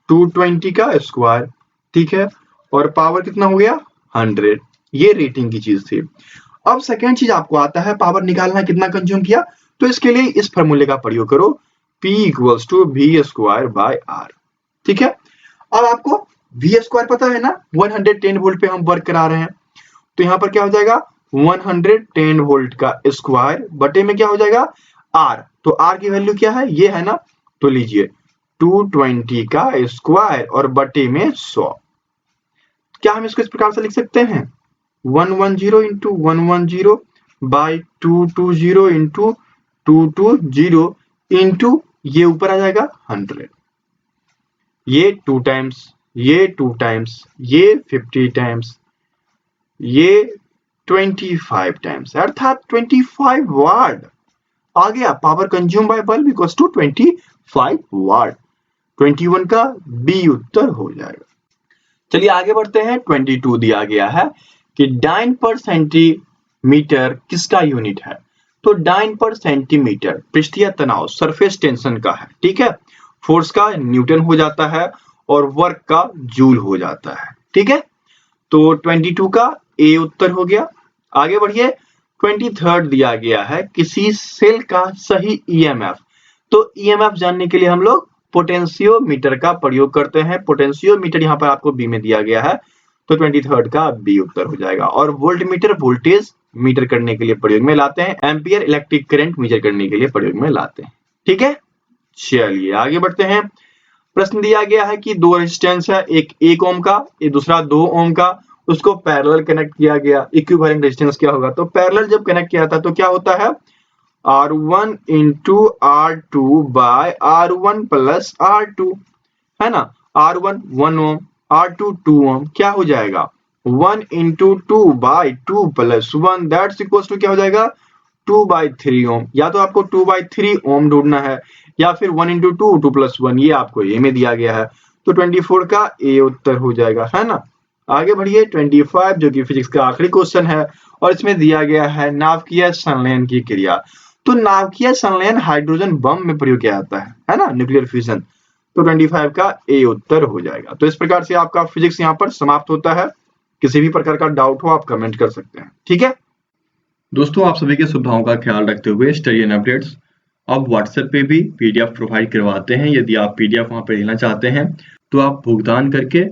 Speaker 2: 220 का स्क्वायर, ठीक है, और पावर कितना हो गया 100। ये रेटिंग की चीज थी। अब सेकेंड चीज आपको आता है पावर निकालना, कितना कंज्यूम किया, तो इसके लिए इस फॉर्मूले का प्रयोग करो, P इक्वल्स टू V²/R। ठीक है, अब आपको V² पता है ना, 110 वोल्ट पे हम वर्क करा रहे हैं, तो यहाँ पर क्या हो जाएगा 110 वोल्ट का स्क्वायर बटे में क्या हो जाएगा R। तो R की वैल्यू क्या है, ये है ना, तो लीजिए 220 का स्क्वायर और बटे में 100। क्या हम इसको इस प्रकार से लिख सकते हैं 110 इंटू 110 बाई 220 इंटू 220 इंटू ये ऊपर आ जाएगा 100, ये 2 टाइम्स, ये 2 टाइम्स, ये 50 टाइम्स, ये 25 टाइम्स, अर्थात 25 वाट आ गया। Power consume by bulb equals to 25 watt. 21 का बी उत्तर हो जाएगा। चलिए आगे बढ़ते हैं। 22 दिया गया है कि डाइन पर सेंटीमीटर किसका यूनिट है? तो डाइन पर सेंटीमीटर पृष्ठीय तनाव सरफेस टेंशन का है, ठीक है। फोर्स का न्यूटन हो जाता है और वर्क का जूल हो जाता है, ठीक है। तो 22 का ए उत्तर हो गया। आगे बढ़िए। 23 दिया गया है किसी सेल का सही ईएमएफ। तो ईएमएफ जानने के लिए हम लोग पोटेंशियोमीटर का प्रयोग करते हैं। पोटेंशियोमीटर यहाँ पर आपको बी में दिया गया है, तो 23 का बी उत्तर हो जाएगा। और वोल्टमीटर वोल्टेज मीटर करने के लिए प्रयोग में लाते हैं। एम्पियर इलेक्ट्रिक करंट मीजर करने के लिए प्रयोग में लाते हैं, ठीक है। चलिए आगे बढ़ते हैं। प्रश्न दिया गया है कि दो रेजिस्टेंस है, एक 1 ओम का, ये दूसरा 2 ओम का, उसको पैरेलल कनेक्ट किया गया। इक्विवेलेंट रेजिस्टेंस क्या होगा? तो पैरेलल जब कनेक्ट किया था तो क्या होता है R1 into R2 bye R1 plus R2, है ना। R1 1 ओम, R2 2 ओम, क्या हो जाएगा 1 into 2 by 2 plus 1 that's equals to क्या हो जाएगा 2 बाय 3 ओम। या तो आपको 2 बाय 3 ओम ढूंढना है या फिर 1 इंटू 2 2 प्लस 1, ये आपको ए में दिया गया है। तो 24 का ए उत्तर हो जाएगा, है ना। आगे बढ़िए। 25 जो कि फिजिक्स का आखिरी क्वेश्चन है और इसमें दिया गया है नाभिकीय संलयन की क्रिया। तो नाभिकीय संलयन हाइड्रोजन बम में प्रयोग किया जाता है ना, न्यूक्लियर फ्यूजन। तो 25 का ए उत्तर हो जाएगा। तो इस प्रकार से आपका फिजिक्स यहाँ पर समाप्त होता है। किसी भी प्रकार का डाउट हो आप कमेंट कर सकते हैं, ठीक है।
Speaker 1: दोस्तों, आप सभी की सुविधाओं का ख्याल रखते हुए स्टडी एंड अपडेट्स अब व्हाट्सएप पे भी पीडीएफ प्रोवाइड करवाते हैं। यदि आप पीडीएफ वहां पर लेना चाहते हैं तो आप भुगतान करके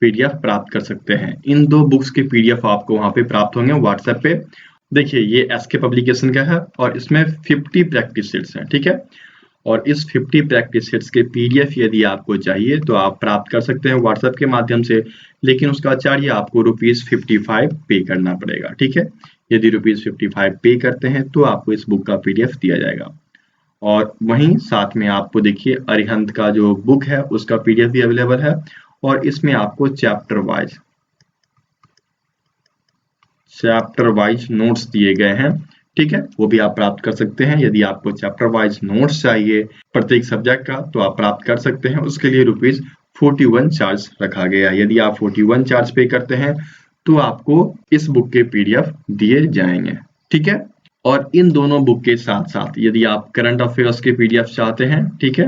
Speaker 1: पीडीएफ प्राप्त कर सकते हैं। इन 2 बुक्स के पीडीएफ आपको वहां पे प्राप्त होंगे व्हाट्सएप पे। देखिए, ये एसके पब्लिकेशन का है और इसमें 50 प्रैक्टिस सेट्स हैं, ठीक है। और इस 50 प्रैक्टिस सेट्स के पीडीएफ यदि आपको चाहिए तो आप प्राप्त कर सकते हैं व्हाट्सएप के माध्यम से, लेकिन उसका चार्ज आपको ₹55 पे करना पड़ेगा, ठीक है। यदि ₹55 पे करते हैं तो आपको इस बुक का पीडीएफ दिया जाएगा। और वहीं साथ में आपको देखिए अरिहंत का जो बुक है उसका पीडीएफ भी अवेलेबल है और इसमें आपको चैप्टर वाइज नोट्स दिए गए हैं, ठीक है। वो भी आप प्राप्त कर सकते हैं। यदि आपको चैप्टर वाइज नोट्स चाहिए प्रत्येक सब्जेक्ट का तो आप प्राप्त कर सकते हैं। उसके लिए ₹41 चार्ज रखा गया है। यदि आप 41 चार्ज पे करते हैं तो आपको इस बुक के पीडीएफ दिए जाएंगे, ठीक है। और इन दोनों बुक के साथ साथ यदि आप करंट अफेयर्स के पीडीएफ चाहते हैं, ठीक है,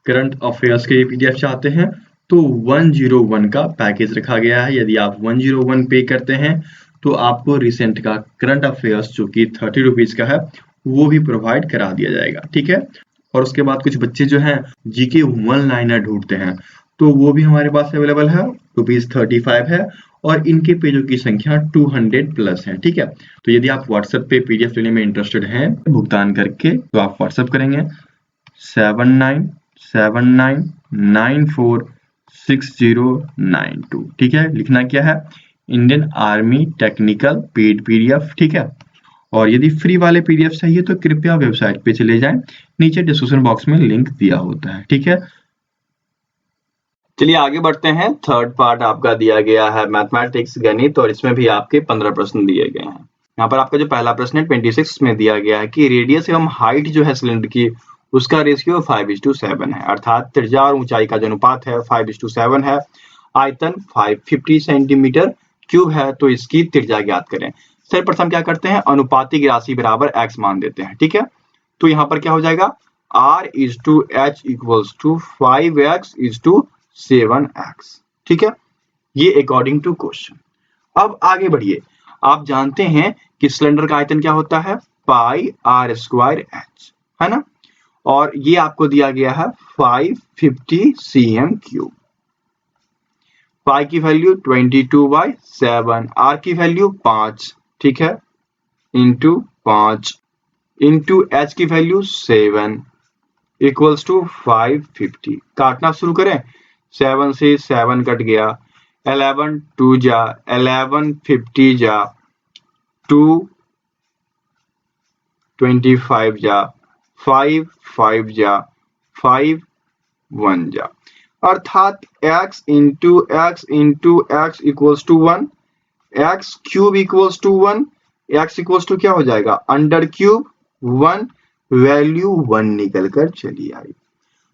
Speaker 1: करंट अफेयर्स के पीडीएफ चाहते हैं तो 101 का पैकेज रखा गया है। यदि आप 101 पे करते हैं तो आपको रिसेंट का करंट अफेयर्स जो कि ₹30 का है वो भी प्रोवाइड करा दिया जाएगा, ठीक है। और उसके बाद कुछ बच्चे जो हैं जीके 1 लाइनर ढूंढते हैं तो वो भी हमारे पास अवेलेबल है, ₹35 है और इनके पेजों की संख्या 200 प्लस है, ठीक है। तो यदि आप व्हाट्सएप पे पीडीएफ लेने में इंटरेस्टेड हैं भुगतान करके तो आप व्हाट्सएप करेंगे 7979946092, ठीक है। लिखना क्या है Indian army technical paid PDF, ठीक है। और यदि फ्री वाले पीडीएफ चाहिए तो कृपया वेबसाइट पे चले जाएं, नीचे डिस्क्रिप्शन बॉक्स में लिंक दिया होता है, ठीक है।
Speaker 2: चलिए आगे बढ़ते हैं। थर्ड पार्ट आपका दिया गया है मैथमेटिक्स गणित और इसमें भी आपके 15 प्रश्न दिए गए हैं। यहाँ पर आपका जो पहला प्रश्न है 26 में दिया गया है कि रेडियस एवं हाइट जो है सिलेंडर की उसका रेशियो 5:7 है, अर्थात त्रिज्या और ऊंचाई का जो अनुपात है 5:7 है। आयतन 550 सेंटीमीटर क्यूब है, तो इसकी त्रिज्या ज्ञात करें। सर्वप्रथम क्या करते हैं अनुपातिक राशि बराबर x मान देते हैं, ठीक है। तो यहाँ पर क्या हो जाएगा R/H = 5x/7x, ठीक है। ये अकॉर्डिंग टू क्वेश्चन। अब आगे बढ़िए। आप जानते हैं कि सिलेंडर का आयतन क्या होता है πr²h, है ना। और ये आपको दिया गया है 550 cm3। पाई की वैल्यू 22/7, आर की वैल्यू 5, ठीक है, इंटू 5 इंटू एच की वैल्यू 7 इक्वल्स टू 550। काटना शुरू करें, 7 से 7 कट गया, 11 2 जा 11 50 जा 2 25 जा 5 5 जा 5 1 जा, अर्थात x into x equals to 1, x cube equals to 1, x equals to क्या हो जाएगा अंडर क्यूब 1, वैल्यू 1 निकल कर चली आई।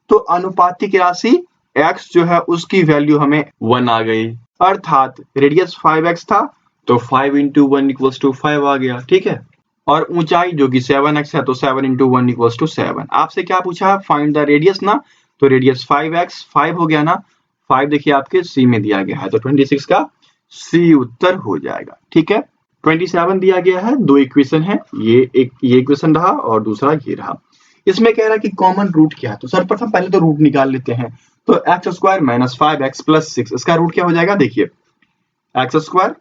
Speaker 2: तो अनुपातिक राशि x जो है उसकी वैल्यू हमें 1 आ गई, अर्थात रेडियस 5x था तो 5 इंटू 1 इक्वल्स टू 5 आ गया, ठीक है। और ऊंचाई जो कि 7x है तो 7 इंटू 1 इक्वल्स टू 7। आपसे क्या पूछा है, फाइंड द रेडियस ना, तो रेडियस 5x 5 हो गया ना, 5 देखिए आपके सी में दिया गया है तो 26 का सी उत्तर हो जाएगा, ठीक है। 27 दिया गया है, दो इक्वेशन है, ये इक्वेशन रहा और दूसरा ये रहा। इसमें कह रहा है कि कॉमन रूट क्या है, तो सर्वप्रथम पहले तो रूट निकाल लेते हैं। तो x square minus 5x plus 6, इसका रूट क्या हो जाएगा, देखिए x square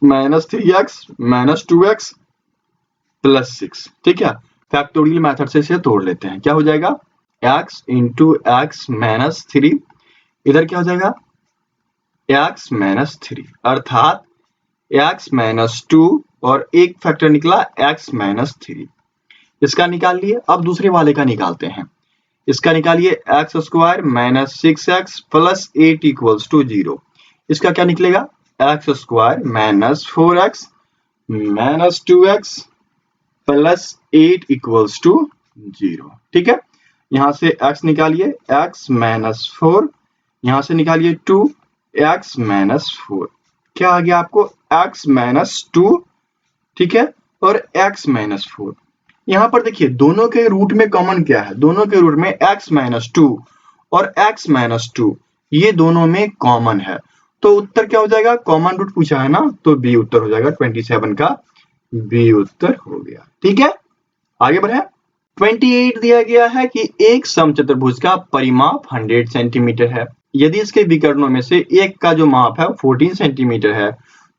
Speaker 2: minus 3x minus 2x plus 6, ठीक है। फैक्टोरियल मेथड से इसे तोड़ लेते हैं, क्या हो जाएगा x इंटू एक्स माइनस 3, इधर क्या हो जाएगा x माइनस 3, अर्थात x माइनस 2 और एक फैक्टर निकला x माइनस 3। इसका निकाल लिए, अब दूसरे वाले का निकालते हैं। इसका निकालिए x square minus 6x plus 8 equals to 0। इसका क्या निकलेगा x square minus 4x minus 2x plus 8 equals to 0, ठीक है। यहां से x निकालिए x माइनस 4, यहां से निकालिए 2x माइनस 4, क्या आ गया आपको x माइनस 2, ठीक है, और x माइनस 4। यहाँ पर देखिए दोनों के रूट में कॉमन क्या है, दोनों के रूट में x माइनस 2 और x माइनस 2 ये दोनों में कॉमन है, तो उत्तर क्या हो जाएगा, कॉमन रूट पूछा है ना तो बी उत्तर हो जाएगा, 27 का बी उत्तर हो गया, ठीक है। आगे बढ़े, 28 दिया गया है कि एक समचतुर्भुज का परिमाप 100 सेंटीमीटर है, यदि इसके विकर्णों में से एक का जो माप है 14 सेंटीमीटर है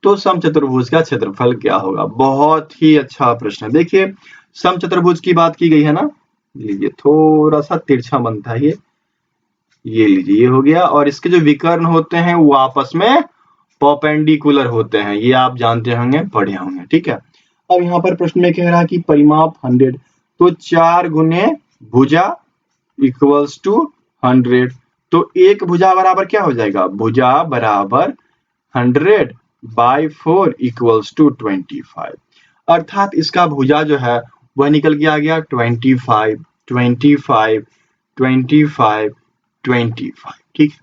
Speaker 2: तो समचतुर्भुज का क्षेत्रफल क्या होगा। बहुत ही अच्छा प्रश्न है। देखिए समचतुर्भुज की बात की गई है ना, लीजिए थोड़ा सा तिरछा बनता है ये लीजिए ये हो गया, और इसके जो विकर्ण होते हैं वो आपस में परपेंडिकुलर होते हैं, ये आप जानते होंगे पढ़े होंगे, ठीक है। अब यहाँ पर प्रश्न में कह रहा है कि परिमाप 100, तो 4 गुने भुजा इक्वल्स टू 100, तो एक भुजा बराबर क्या हो जाएगा, भुजा बराबर 100 बाई 4 इक्वल्स टू 25, अर्थात इसका भुजा जो है वह निकल के आ गया 25 25 25 25, ठीक है।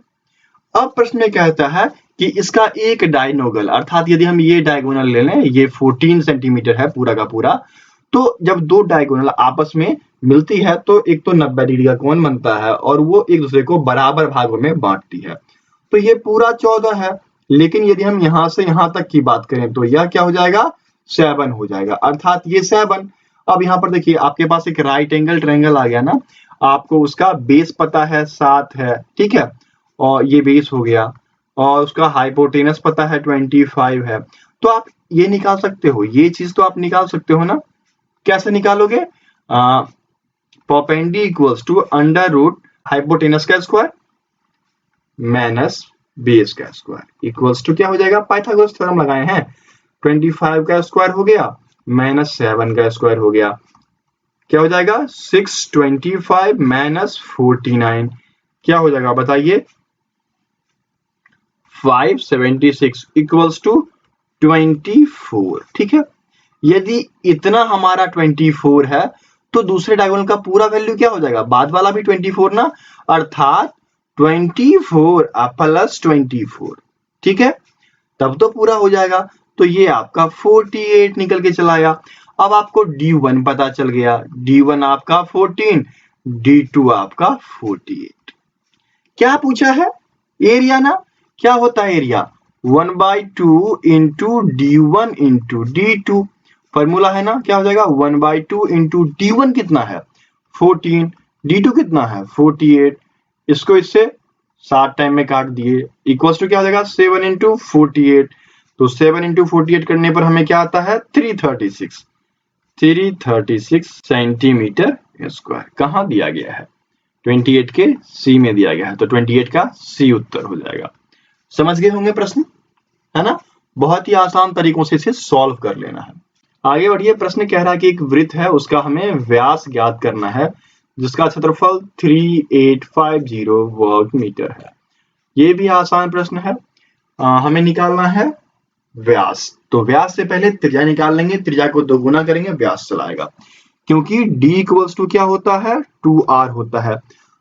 Speaker 2: अब प्रश्न में कहता है कि इसका एक डायगोनल, अर्थात यदि हम ये डायगोनल ले लें, ये 14 सेंटीमीटर है पूरा का पूरा, तो जब दो डायगोनल आपस में मिलती है तो एक तो 90 डिग्री का कोण बनता है और वो एक दूसरे को बराबर भागों में बांटती है, तो ये पूरा 14 है, लेकिन यदि हम यहां से यहां तक की बात करें तो यह क्या हो जाएगा 7 हो जाएगा, अर्थात ये 7। अब यहाँ पर देखिए आपके पास एक राइट एंगल ट्रायंगल आ गया ना, आपको उसका बेस पता है 7 है, ठीक है, और ये बेस हो गया, और उसका हाइपोटेनस पता है 25 है, तो आप ये निकाल सकते हो, ये चीज तो आप निकाल सकते हो ना। कैसे निकालोगे, perpendicular equals to under root hypotenuse का स्क्वायर माइनस बेस का स्क्वायर इक्वल्स टू क्या हो जाएगा, पाइथागोरस थ्योरम लगाए हैं, 25 का स्क्वायर हो गया माइनस 7 का स्क्वायर हो गया, क्या हो जाएगा 625 माइनस 49, क्या हो जाएगा बताइए 576 इक्वल्स टू 24, ठीक है। यदि इतना हमारा 24 है तो दूसरे डायगोनल का पूरा वैल्यू क्या हो जाएगा, बाद वाला भी 24 ना, अर्थात 24 प्लस 24, ठीक है, तब तो पूरा हो जाएगा, तो ये आपका 48 निकल के चला आया। अब आपको D1 पता चल गया, D1 आपका 14, D2 आपका 48। क्या पूछा है, एरिया ना, क्या होता है area 1/2 into D1 into D2, formula है ना, क्या हो जाएगा 1/2 इंटू D1 कितना है 14, D2 कितना है 48, इसको इससे 7 टाइम में काट दिए, इक्वल्स टू क्या हो जाएगा 7 इंटू 48, तो 7 इंटू 48 करने पर हमें क्या आता है 336 सेंटीमीटर स्क्वायर, कहाँ दिया गया है 28 के सी में दिया गया है, तो 28 का सी उत्तर हो जाएगा। समझ गए होंगे प्रश्न, है ना। बहुत ही आसान तरीकों से इसे सॉल्व कर लेना है। आगे बढ़िए, प्रश्न कह रहा है कि एक वृत्त है, उसका हमें व्यास ज्ञात करना है, जिसका क्षेत्रफल 3850 वर्ग मीटर है। ये भी आसान प्रश्न है। हमें निकालना है व्यास, तो व्यास से पहले त्रिज्या निकाल लेंगे, त्रिज्या को दोगुना करेंगे, व्यास चलाएगा, क्योंकि d इक्वल्स टू क्या होता है, 2r होता है,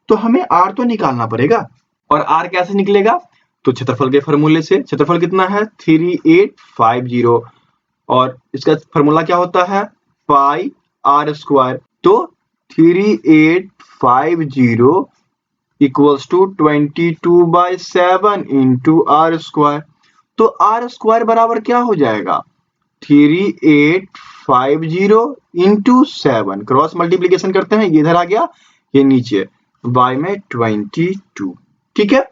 Speaker 2: तो हमें r तो निकालना पड़ेगा। और r कैसे निकलेगा, तो क्षेत्रफल के फॉर्मूले से। क्षेत्रफल कितना है, 3850, और इसका फॉर्मूला क्या होता है, पाई आर स्क्वायर। तो 3850 equals to 22/7 into r square. तो आर स्क्वायर बराबर क्या हो जाएगा, 3850 इंटू 7, क्रॉस मल्टीप्लीकेशन करते हैं, ये इधर आ गया, ये नीचे, बाय में 22। ठीक है,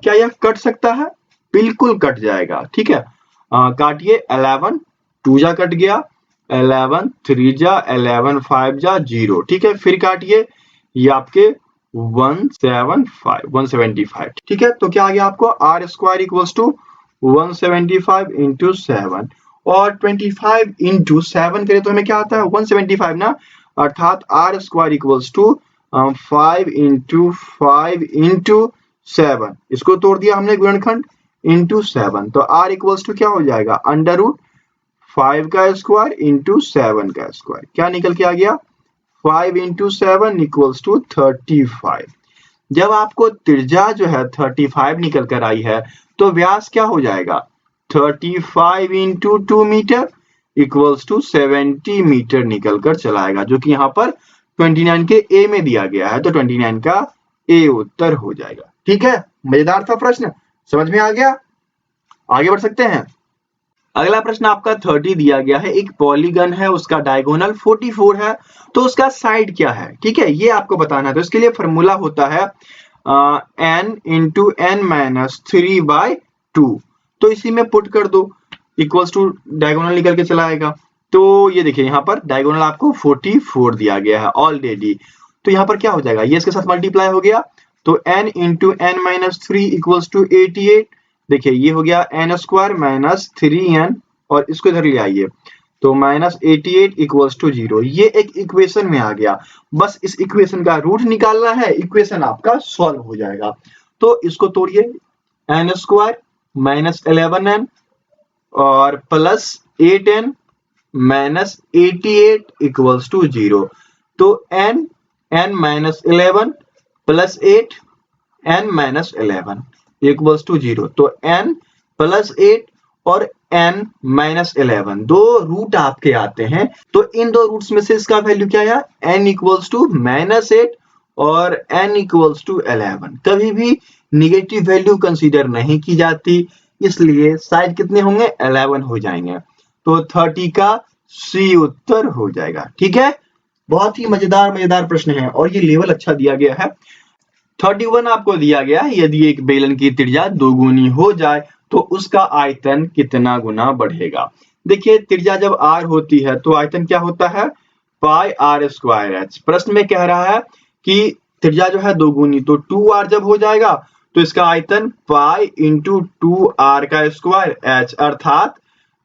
Speaker 2: क्या यह कट सकता है, बिल्कुल कट जाएगा। ठीक है, काटिए, 11 2 जा कट गया, 11 3 जा, 11 5 जा 0। ठीक है, फिर काटिए, ये आपके 175। ठीक है, तो क्या आ गया आपको, r square equals to 175 into 7, और 25 इंटू 7 करें तो हमें क्या आता है, 175 ना, अर्थात r square equals to 5 into 7, इसको तोड़ दिया हमने गुणनखंड, इंटू 7, तो आर इक्वल्स टू क्या हो जाएगा, अंडर रूट 5 का स्क्वायर इंटू 7 का स्क्वायर। क्या निकल के आ गया, 5 इंटू 7 इक्वल्स टू 35। जब आपको त्रिज्या जो है 35 निकल कर आई है, तो व्यास क्या हो जाएगा, 35 into 2 meter equals to 70 meter निकल कर चला आएगा, जो कि यहाँ पर 29 के ए में दिया गया है, तो 29 का ए उत्तर हो जाएगा। ठीक है, मजेदार था प्रश्न, समझ में आ गया। आगे बढ़ सकते हैं। अगला प्रश्न आपका 30 दिया गया है, एक पॉलीगन है, उसका डायगोनल 44 है, तो उसका साइड क्या है। ठीक है, ये आपको बताना है, तो इसके लिए फॉर्मूला होता है n इंटू n माइनस 3/2, तो इसी में पुट कर दो, इक्वल्स टू डायगोनल निकल के चला आएगा। तो ये देखिए, यहाँ पर डायगोनल आपको 44 दिया गया है ऑलरेडी, तो यहाँ पर क्या हो जाएगा, ये इसके साथ मल्टीप्लाई हो गया, तो n into n minus 3 equals to 88। देखिए, ये हो गया n स्क्वायर माइनस 3n, और इसको इधर ले आइए, तो माइनस 88 इक्वल्स टू 0। ये एक इक्वेशन में आ गया, बस इस इक्वेशन का रूट निकालना है, इक्वेशन आपका सॉल्व हो जाएगा। तो इसको तोड़िए, n स्क्वायर माइनस 11n और plus 8n minus 88 equals to 0। तो n minus 11 plus 8 n minus 11 equals to 0। तो n प्लस 8 और n माइनस 11 दो रूट आपके आते हैं, तो इन दो रूट्स में से इसका वैल्यू क्या आया, n इक्वल्स टू माइनस 8 और n इक्वल्स टू 11। कभी भी निगेटिव वैल्यू कंसीडर नहीं की जाती, इसलिए साइड कितने होंगे, 11 हो जाएंगे, तो 30 का सी उत्तर हो जाएगा। ठीक है, बहुत ही मजेदार प्रश्न है, और ये लेवल अच्छा दिया गया है। 31 आपको दिया गया है, यदि एक बेलन की त्रिज्या दोगुनी हो जाए तो उसका आयतन कितना गुना बढ़ेगा। देखिए, त्रिज्या जब r होती है तो आयतन क्या होता है, पाई आर स्क्वायर एच। प्रश्न में कह रहा है कि त्रिज्या जो है दोगुनी, तो 2r जब हो जाएगा तो इसका आयतन पाई इंटू 2r का स्क्वायर एच, अर्थात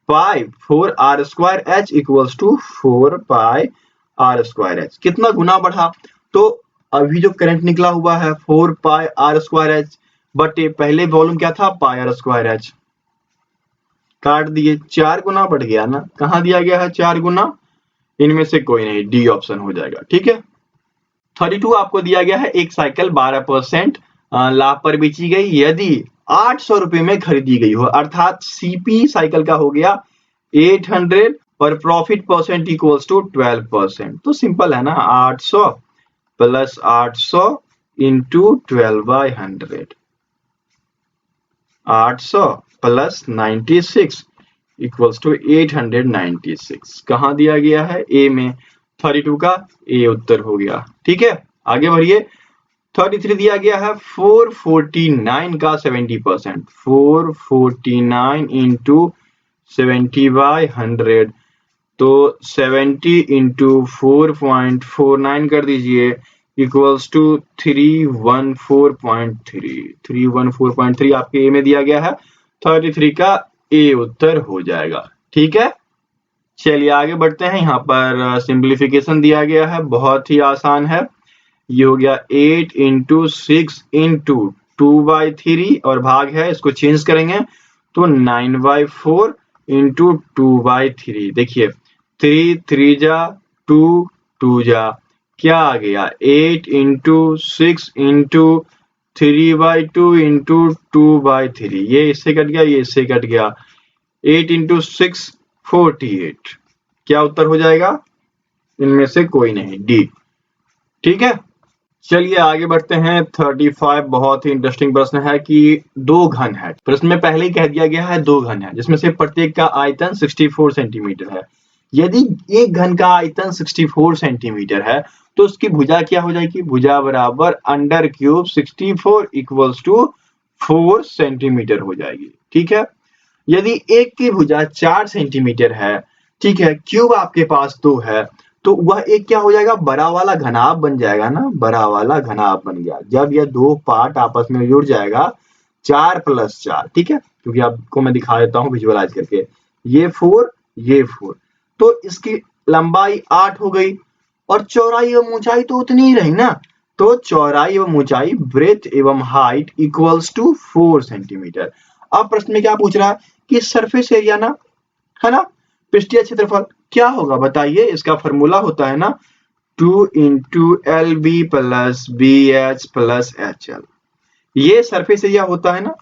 Speaker 2: pi 4r square h equals to 4 pi r square h. कितना गुना बढ़ा, तो अभी जो करंट निकला हुआ है 4 pi r square H, but पहले वॉल्यूम क्या था, पाई आर स्क्वायर एच, काट दिए, 4 गुना बढ़ गया ना, कहाँ दिया गया है 4 गुना, इनमें से कोई नहीं, डी ऑप्शन हो जाएगा। ठीक है, 32 आपको दिया गया है, एक साइकिल 12% लाभ पर बेची गई, यदि 800 रुपए में खरीदी गई हो, अर्थात सीपी साइकिल का हो गया 800 और प्रॉफिट परसेंट इक्वल्स टू 12%। तो सिंपल है ना, 800 plus 800 into 12/100, 800 plus 96 equals to 896। कहाँ दिया गया है, ए में, 32 का ए उत्तर हो गया। ठीक है, आगे बढ़िए। 33 दिया गया है, 449 का 70%, 449 इंटू 70/100, तो 70 इंटू 4.49 कर दीजिए, इक्वल्स टू 314.3। 314.3 आपके ए में दिया गया है, 33 का ए उत्तर हो जाएगा। ठीक है, चलिए आगे बढ़ते हैं। यहाँ पर सिंप्लीफिकेशन दिया गया है, बहुत ही आसान है। ये हो गया 8 इंटू 6 इंटू 2/3 और भाग है, इसको चेंज करेंगे तो 9/4 इंटू 2/3। देखिए 3 3 जा 2 2 जा क्या आ गया 8 इंटू 6 इंटू 3/2 इंटू 2/3। ये इससे कट गया, ये इससे कट गया। 8 इंटू 6 48। क्या उत्तर हो जाएगा? इनमें से कोई नहीं, डी। ठीक है, चलिए आगे बढ़ते हैं। 35 बहुत ही इंटरेस्टिंग प्रश्न है कि दो घन है। प्रश्न में पहले ही कह दिया गया है दो घन है, जिसमें से प्रत्येक का आयतन 64 सेंटीमीटर है। यदि एक घन का आयतन 64 सेंटीमीटर है तो उसकी भुजा क्या हो जाएगी? भुजा बराबर under cube 64 equals to 4 centimeter हो जाएगी। ठीक है, यदि एक की भुजा 4 सेंटीमीटर है, ठीक है, क्यूब आपके पास 2 है, तो वह एक क्या हो जाएगा? बड़ा वाला घनाभ बन जाएगा ना, बड़ा वाला घनाभ बन गया। जब यह दो पार्ट आपस में जुड़ जाएगा 4 + 4, ठीक है, क्योंकि आपको मैं दिखा देता हूँ विजुअलाइज करके। ये 4, ये 4, तो इसकी लंबाई 8 हो गई और चौड़ाई एवं ऊंचाई तो उतनी ही रही ना। तो चौड़ाई एवं ऊंचाई, ब्रेथ एवं हाइट इक्वल्स टू 4 सेंटीमीटर। अब प्रश्न में क्या पूछ रहा है कि सरफेस एरिया ना, है ना, पृष्ठीय क्षेत्रफल क्या होगा बताइए? इसका फॉर्मूला होता है ना 2 into l b plus b h plus h l. ये सरफेस एरिया होता है ना,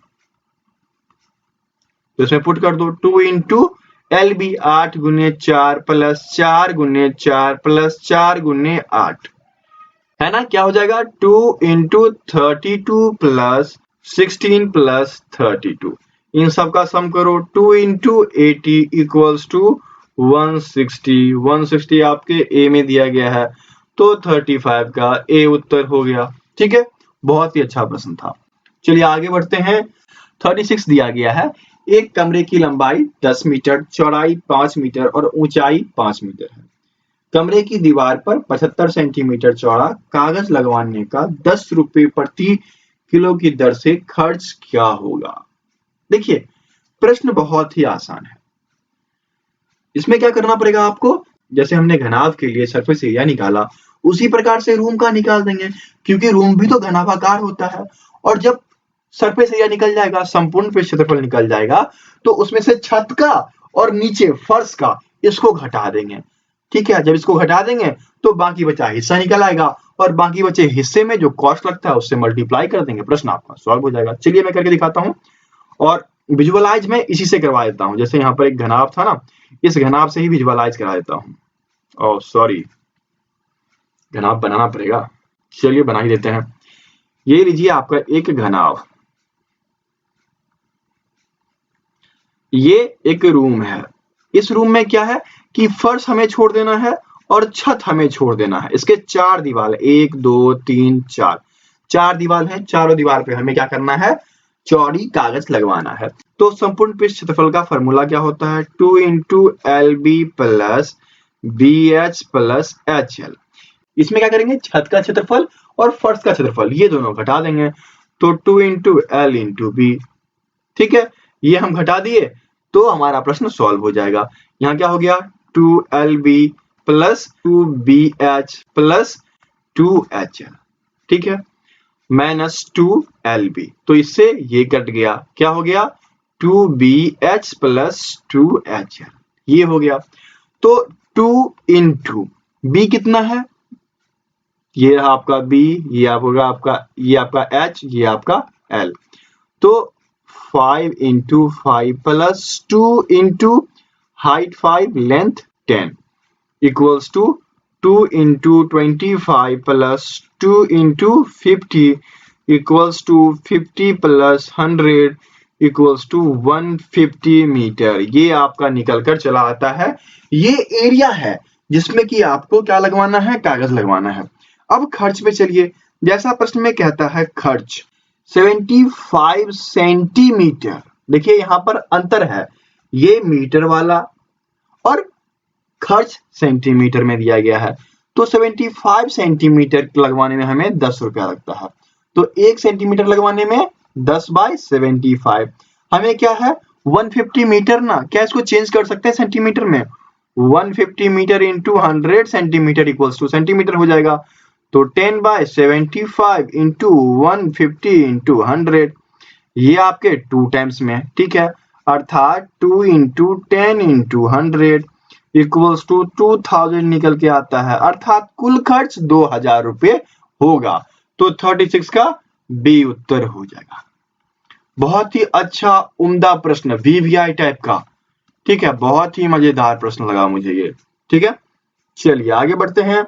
Speaker 2: तो इसमें पुट कर दो 2 इंटू एल बी 8 गुने 4 प्लस 4 गुने 4 प्लस 4 गुने 8, है ना। क्या हो जाएगा 2 इंटू 32 प्लस 16 प्लस 32। इन सब का सम करो 2 इंटू 80 इक्वल्स टू 160। 160 आपके ए में दिया गया है, तो 35 का ए उत्तर हो गया। ठीक है, बहुत ही अच्छा प्रश्न था। चलिए आगे बढ़ते हैं। 36 दिया गया है, एक कमरे की लंबाई 10 मीटर, चौड़ाई 5 मीटर और ऊंचाई 5 मीटर है। कमरे की दीवार पर 75 सेंटीमीटर चौड़ा कागज लगवाने का 10 रुपए प्रति किलो की दर से खर्च क्या होगा? देखिए प्रश्न बहुत ही आसान है। इसमें क्या करना पड़ेगा आपको? जैसे हमने घनाभ के लिए सरफेस एरिया निकाला, उसी प्रकार से रूम का निकाल देंगे, क्योंकि रूम भी तो घनाभाकार होता है। और जब सरफेस एरिया निकल जाएगा, संपूर्ण पृष्ठ क्षेत्रफल निकल जाएगा, तो उसमें से छत का और नीचे फर्श का इसको घटा देंगे। ठीक है, जब इसको घटा देंगे तो बाकी बचा हिस्सा निकल आएगा और बाकी बचे हिस्से में जो कॉस्ट लगता है उससे मल्टीप्लाई कर देंगे, प्रश्न आपका सॉल्व हो जाएगा। चलिए मैं करके दिखाता हूँ और विजुअलाइज में इसी से करवा देता हूँ। जैसे यहाँ पर एक घनाभ था ना, इस घनाभ से ही विजुअलाइज करा देता हूँ। ओह सॉरी, घनाभ बनाना पड़ेगा। चलिए बना ही देते हैं। ये लीजिए आपका एक घनाभ, ये एक रूम है। इस रूम में क्या है कि फर्श हमें छोड़ देना है और छत हमें छोड़ देना है। इसके 4 दीवार, 1 2 3 4, 4 दीवार है। चारों दीवार पे हमें क्या करना है? चौड़ी कागज लगवाना है। तो संपूर्ण पृष्ठ क्षेत्रफल का फॉर्मूला क्या होता है? 2 into l b plus b h plus h l. इसमें क्या करेंगे? छत का क्षेत्रफल और फर्श का क्षेत्रफल ये दोनों घटा देंगे, तो 2 इंटू एल इंटू बी। ठीक है, ये हम घटा दिए तो हमारा प्रश्न सॉल्व हो जाएगा। यहाँ क्या हो गया? 2LB plus 2BH plus 2HL, ठीक है, माइनस 2LB। तो इससे ये कट गया, क्या हो गया? 2BH प्लस 2HL, ये हो गया। तो 2 इंटू बी कितना है? ये आपका B, ये आपका H, ये आपका L। तो 5 into 5 plus 2 into height 5 length 10 equals to 2 into 25 plus 2 into 50 equals to 50 plus 100 equals to 150 meter. ये आपका निकल कर चला आता है। ये एरिया है जिसमें कि आपको क्या लगवाना है? कागज लगवाना है। अब खर्च पे चलिए। जैसा प्रश्न में कहता है खर्च 75 सेंटीमीटर, देखिए यहां पर अंतर है, ये मीटर वाला और खर्च सेंटीमीटर में दिया गया है। तो 75 सेंटीमीटर लगवाने में हमें 10 रुपया लगता है। तो 1 सेंटीमीटर लगवाने में 10/75 हमें क्या है 150 मीटर ना, क्या इसको चेंज कर सकते हैं सेंटीमीटर में, 150 meter into 100 centimeter equals to centimeter हो जाएगा। तो 10/75 इंटू 150 इंटू 100 ये आपके 2 टाइम्स में, ठीक है, अर्थात 2 इंटू 10 इंटू 100 इक्वल्स टू 2000 निकल के आता है, अर्थात कुल खर्च 2000 रुपये होगा। तो 36 का बी उत्तर हो जाएगा। बहुत ही अच्छा उम्दा प्रश्न, वीवीआई टाइप का, ठीक है, बहुत ही मजेदार प्रश्न लगा मुझे ये, ठीक है। चलिए आगे बढ़ते हैं।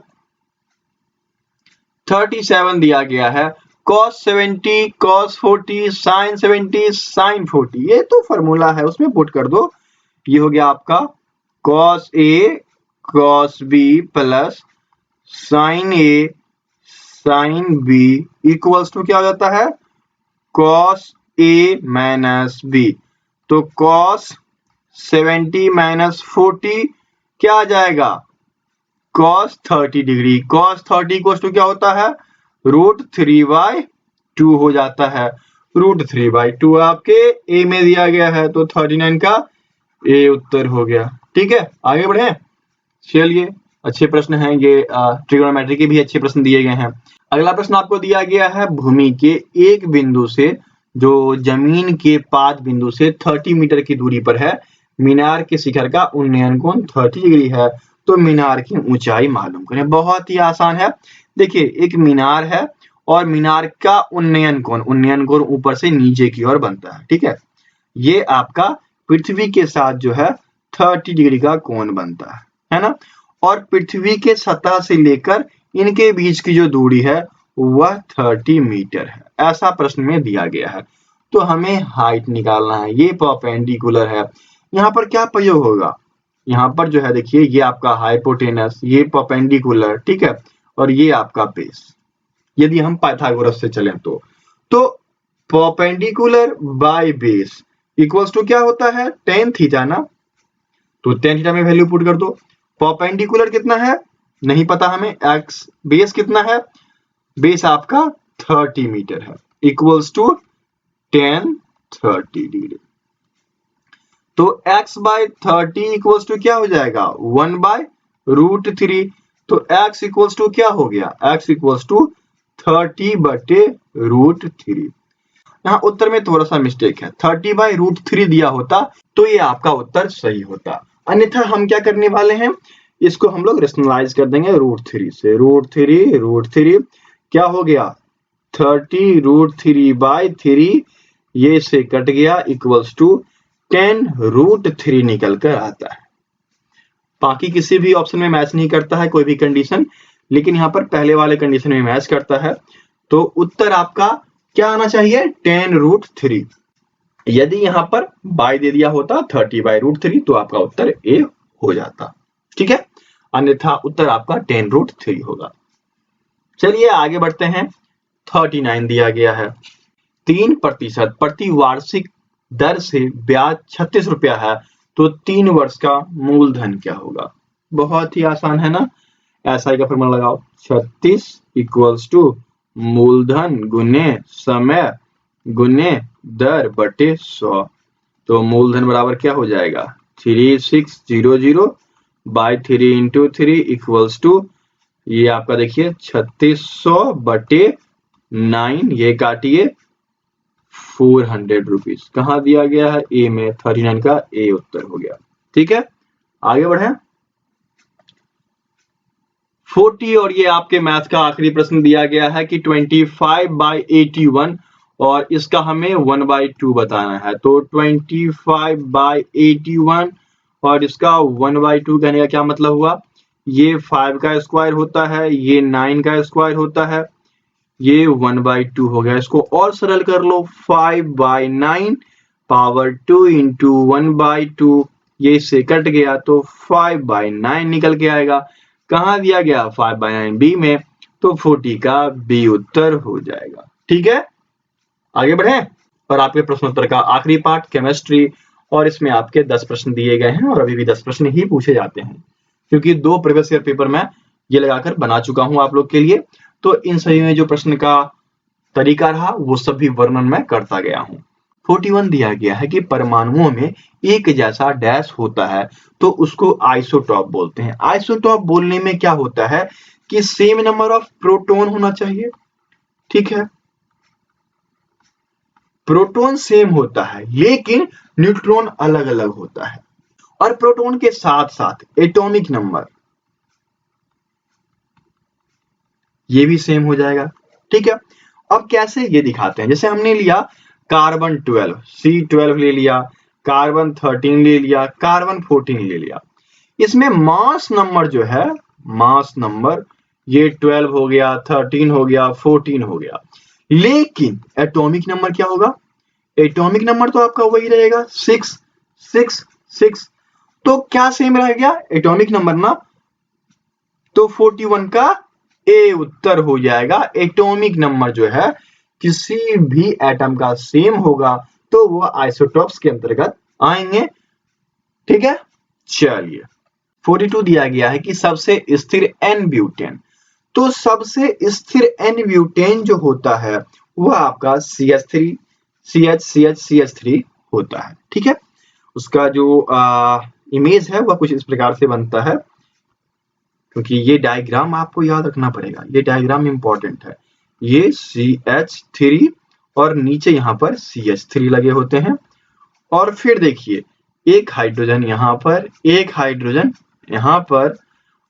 Speaker 2: 37 दिया गया है cos 70 cos 40 sin 70 sin 40, ये तो फॉर्मूला है उसमें पुट कर दो। ये हो गया आपका cos A cos B plus sin A sin B equals to क्या हो जाता है cos A माइनस B। तो cos 70 माइनस 40 क्या आ जाएगा cos 30 degree. cos 30 equals to क्या होता है √3/2 हो जाता है। √3/2 आपके ए में दिया गया है, तो 39 का ए उत्तर हो गया। ठीक है, आगे बढ़े। चलिए, अच्छे प्रश्न हैं ये, ट्रिगोनोमेट्री के भी अच्छे प्रश्न दिए गए हैं। अगला प्रश्न आपको दिया गया है भूमि के एक बिंदु से जो जमीन के पाद बिंदु से 30 मीटर की दूरी पर है, मीनार के शिखर का उन्नयन कोण 30 डिग्री है, तो मीनार की ऊंचाई मालूम करें। बहुत ही आसान है। देखिए, एक मीनार है और मीनार का उन्नयन कोण ऊपर से नीचे की ओर बनता है, ठीक है। ये आपका पृथ्वी के साथ जो है 30 डिग्री का कोण बनता है ना। और पृथ्वी के सतह से लेकर इनके बीच की जो दूरी है वह 30 मीटर है, ऐसा प्रश्न में दिया गया है। तो हमें हाइट निकालना है, ये परपेंडिकुलर है। यहाँ पर क्या प्रयोग होगा, यहाँ पर जो है देखिए, ये आपका हाइपोटेनस, ये परपेंडिकुलर, ठीक है, और ये आपका बेस। यदि हम पाइथागोरस से चलें तो perpendicular by base equals to क्या होता है tan थीटा ना। तो tan थीटा में वैल्यू पुट कर दो। परपेंडिकुलर कितना है नहीं पता हमें, x बेस कितना है, बेस आपका 30 मीटर है, इक्वल्स टू tan 30 डिग्री। तो x/30 इक्वल्स टू क्या हो जाएगा 1/√3। तो x इक्वल्स टू क्या हो गया, x इक्वल्स टू 30/√3। यहाँ उत्तर में थोड़ा सा मिस्टेक है, 30/√3 दिया होता तो ये आपका उत्तर सही होता। अन्यथा हम क्या करने वाले हैं, इसको हम लोग रेशनलाइज कर देंगे √3 से। √3 क्या हो गया 30√3/3, ये से कट गया, इक्वल्स टू 10√3 निकल कर आता है। बाकी किसी भी ऑप्शन में मैच नहीं करता है कोई भी कंडीशन, लेकिन यहाँ पर पहले वाले कंडीशन में मैच करता है। तो उत्तर आपका क्या आना चाहिए 10√3। यदि यहाँ पर बाय दे दिया होता 30/√3 तो आपका उत्तर ए हो जाता, ठीक है। अन्यथा उत्तर आपका 10√3 होगा। चलिए आगे बढ़ते हैं। 39 दिया गया है 3% प्रति वार्षिक दर से ब्याज 36 रुपया है, तो 3 वर्ष का मूलधन क्या होगा। बहुत ही आसान है ना, ऐसा का फॉर्मूला लगाओ, 36 इक्वल्स टू मूलधन गुने समय गुने दर बटे 100। तो मूलधन बराबर क्या हो जाएगा 3600/3 इंटू 3 इक्वल्स टू, ये आपका देखिए 3600/9, ये काटिए 400 रुपीज। कहाँ दिया गया है ए में, 39 का ए उत्तर हो गया। ठीक है, आगे बढ़े। 40 और ये आपके मैथ का आखिरी प्रश्न दिया गया है कि 25/81 और इसका हमें 1/2 बताना है। तो 25/81 और इसका 1/2 कहने का क्या मतलब हुआ, ये 5 का स्क्वायर होता है, ये 9 का स्क्वायर होता है, ये 1/2 हो गया। इसको और सरल कर लो, 5/9 पावर 2 इंटू 1/2, ये इससे कट गया तो 5/9 निकल के आएगा। कहाँ दिया गया 5/9 बी में, तो 40 का बी उत्तर हो जाएगा। ठीक है, आगे बढ़े। और आपके प्रश्नोत्तर का आखिरी पार्ट केमिस्ट्री, और इसमें आपके 10 प्रश्न दिए गए हैं और अभी भी 10 प्रश्न ही पूछे जाते हैं, क्योंकि 2 प्रीवियस ईयर पेपर में ये लगाकर बना चुका हूं आप लोग के लिए। तो इन सभी में जो प्रश्न का तरीका रहा वो सब भी वर्णन मैं करता गया हूं। 41 दिया गया है कि परमाणुओं में एक जैसा डैश होता है तो उसको आइसोटॉप बोलते हैं। आइसोटॉप बोलने में क्या होता है कि सेम नंबर ऑफ प्रोटॉन होना चाहिए, ठीक है, प्रोटॉन सेम होता है लेकिन न्यूट्रॉन अलग अलग होता है, और प्रोटॉन के साथ साथ एटॉमिक नंबर ये भी सेम हो जाएगा, ठीक है। अब कैसे ये दिखाते हैं, जैसे हमने लिया कार्बन 12 C12 ले लिया, कार्बन 13 ले लिया, कार्बन 14 ले लिया। इसमें मास नंबर जो है, मास नंबर ये 12 हो गया, 13 हो गया, 14 हो गया, लेकिन एटॉमिक नंबर क्या होगा? एटॉमिक नंबर तो आपका वही रहेगा 6 6 6। तो क्या सेम रह गया एटॉमिक नंबर ना, तो 41 का ए उत्तर हो जाएगा। एटॉमिक नंबर जो है किसी भी एटम का सेम होगा तो वो आइसोटॉप्स के अंतर्गत आएंगे, ठीक है। चलिए 42 दिया गया है कि सबसे स्थिर एन ब्यूटेन, तो सबसे स्थिर एन ब्यूटेन जो होता है वह आपका CH3 CH होता है, ठीक है। उसका जो इमेज है वह कुछ इस प्रकार से बनता है, क्योंकि ये डायग्राम आपको याद रखना पड़ेगा, ये डायग्राम इंपॉर्टेंट है। ये CH3 और नीचे यहाँ पर CH3 लगे होते हैं, और फिर देखिए एक हाइड्रोजन यहाँ पर, एक हाइड्रोजन यहाँ पर,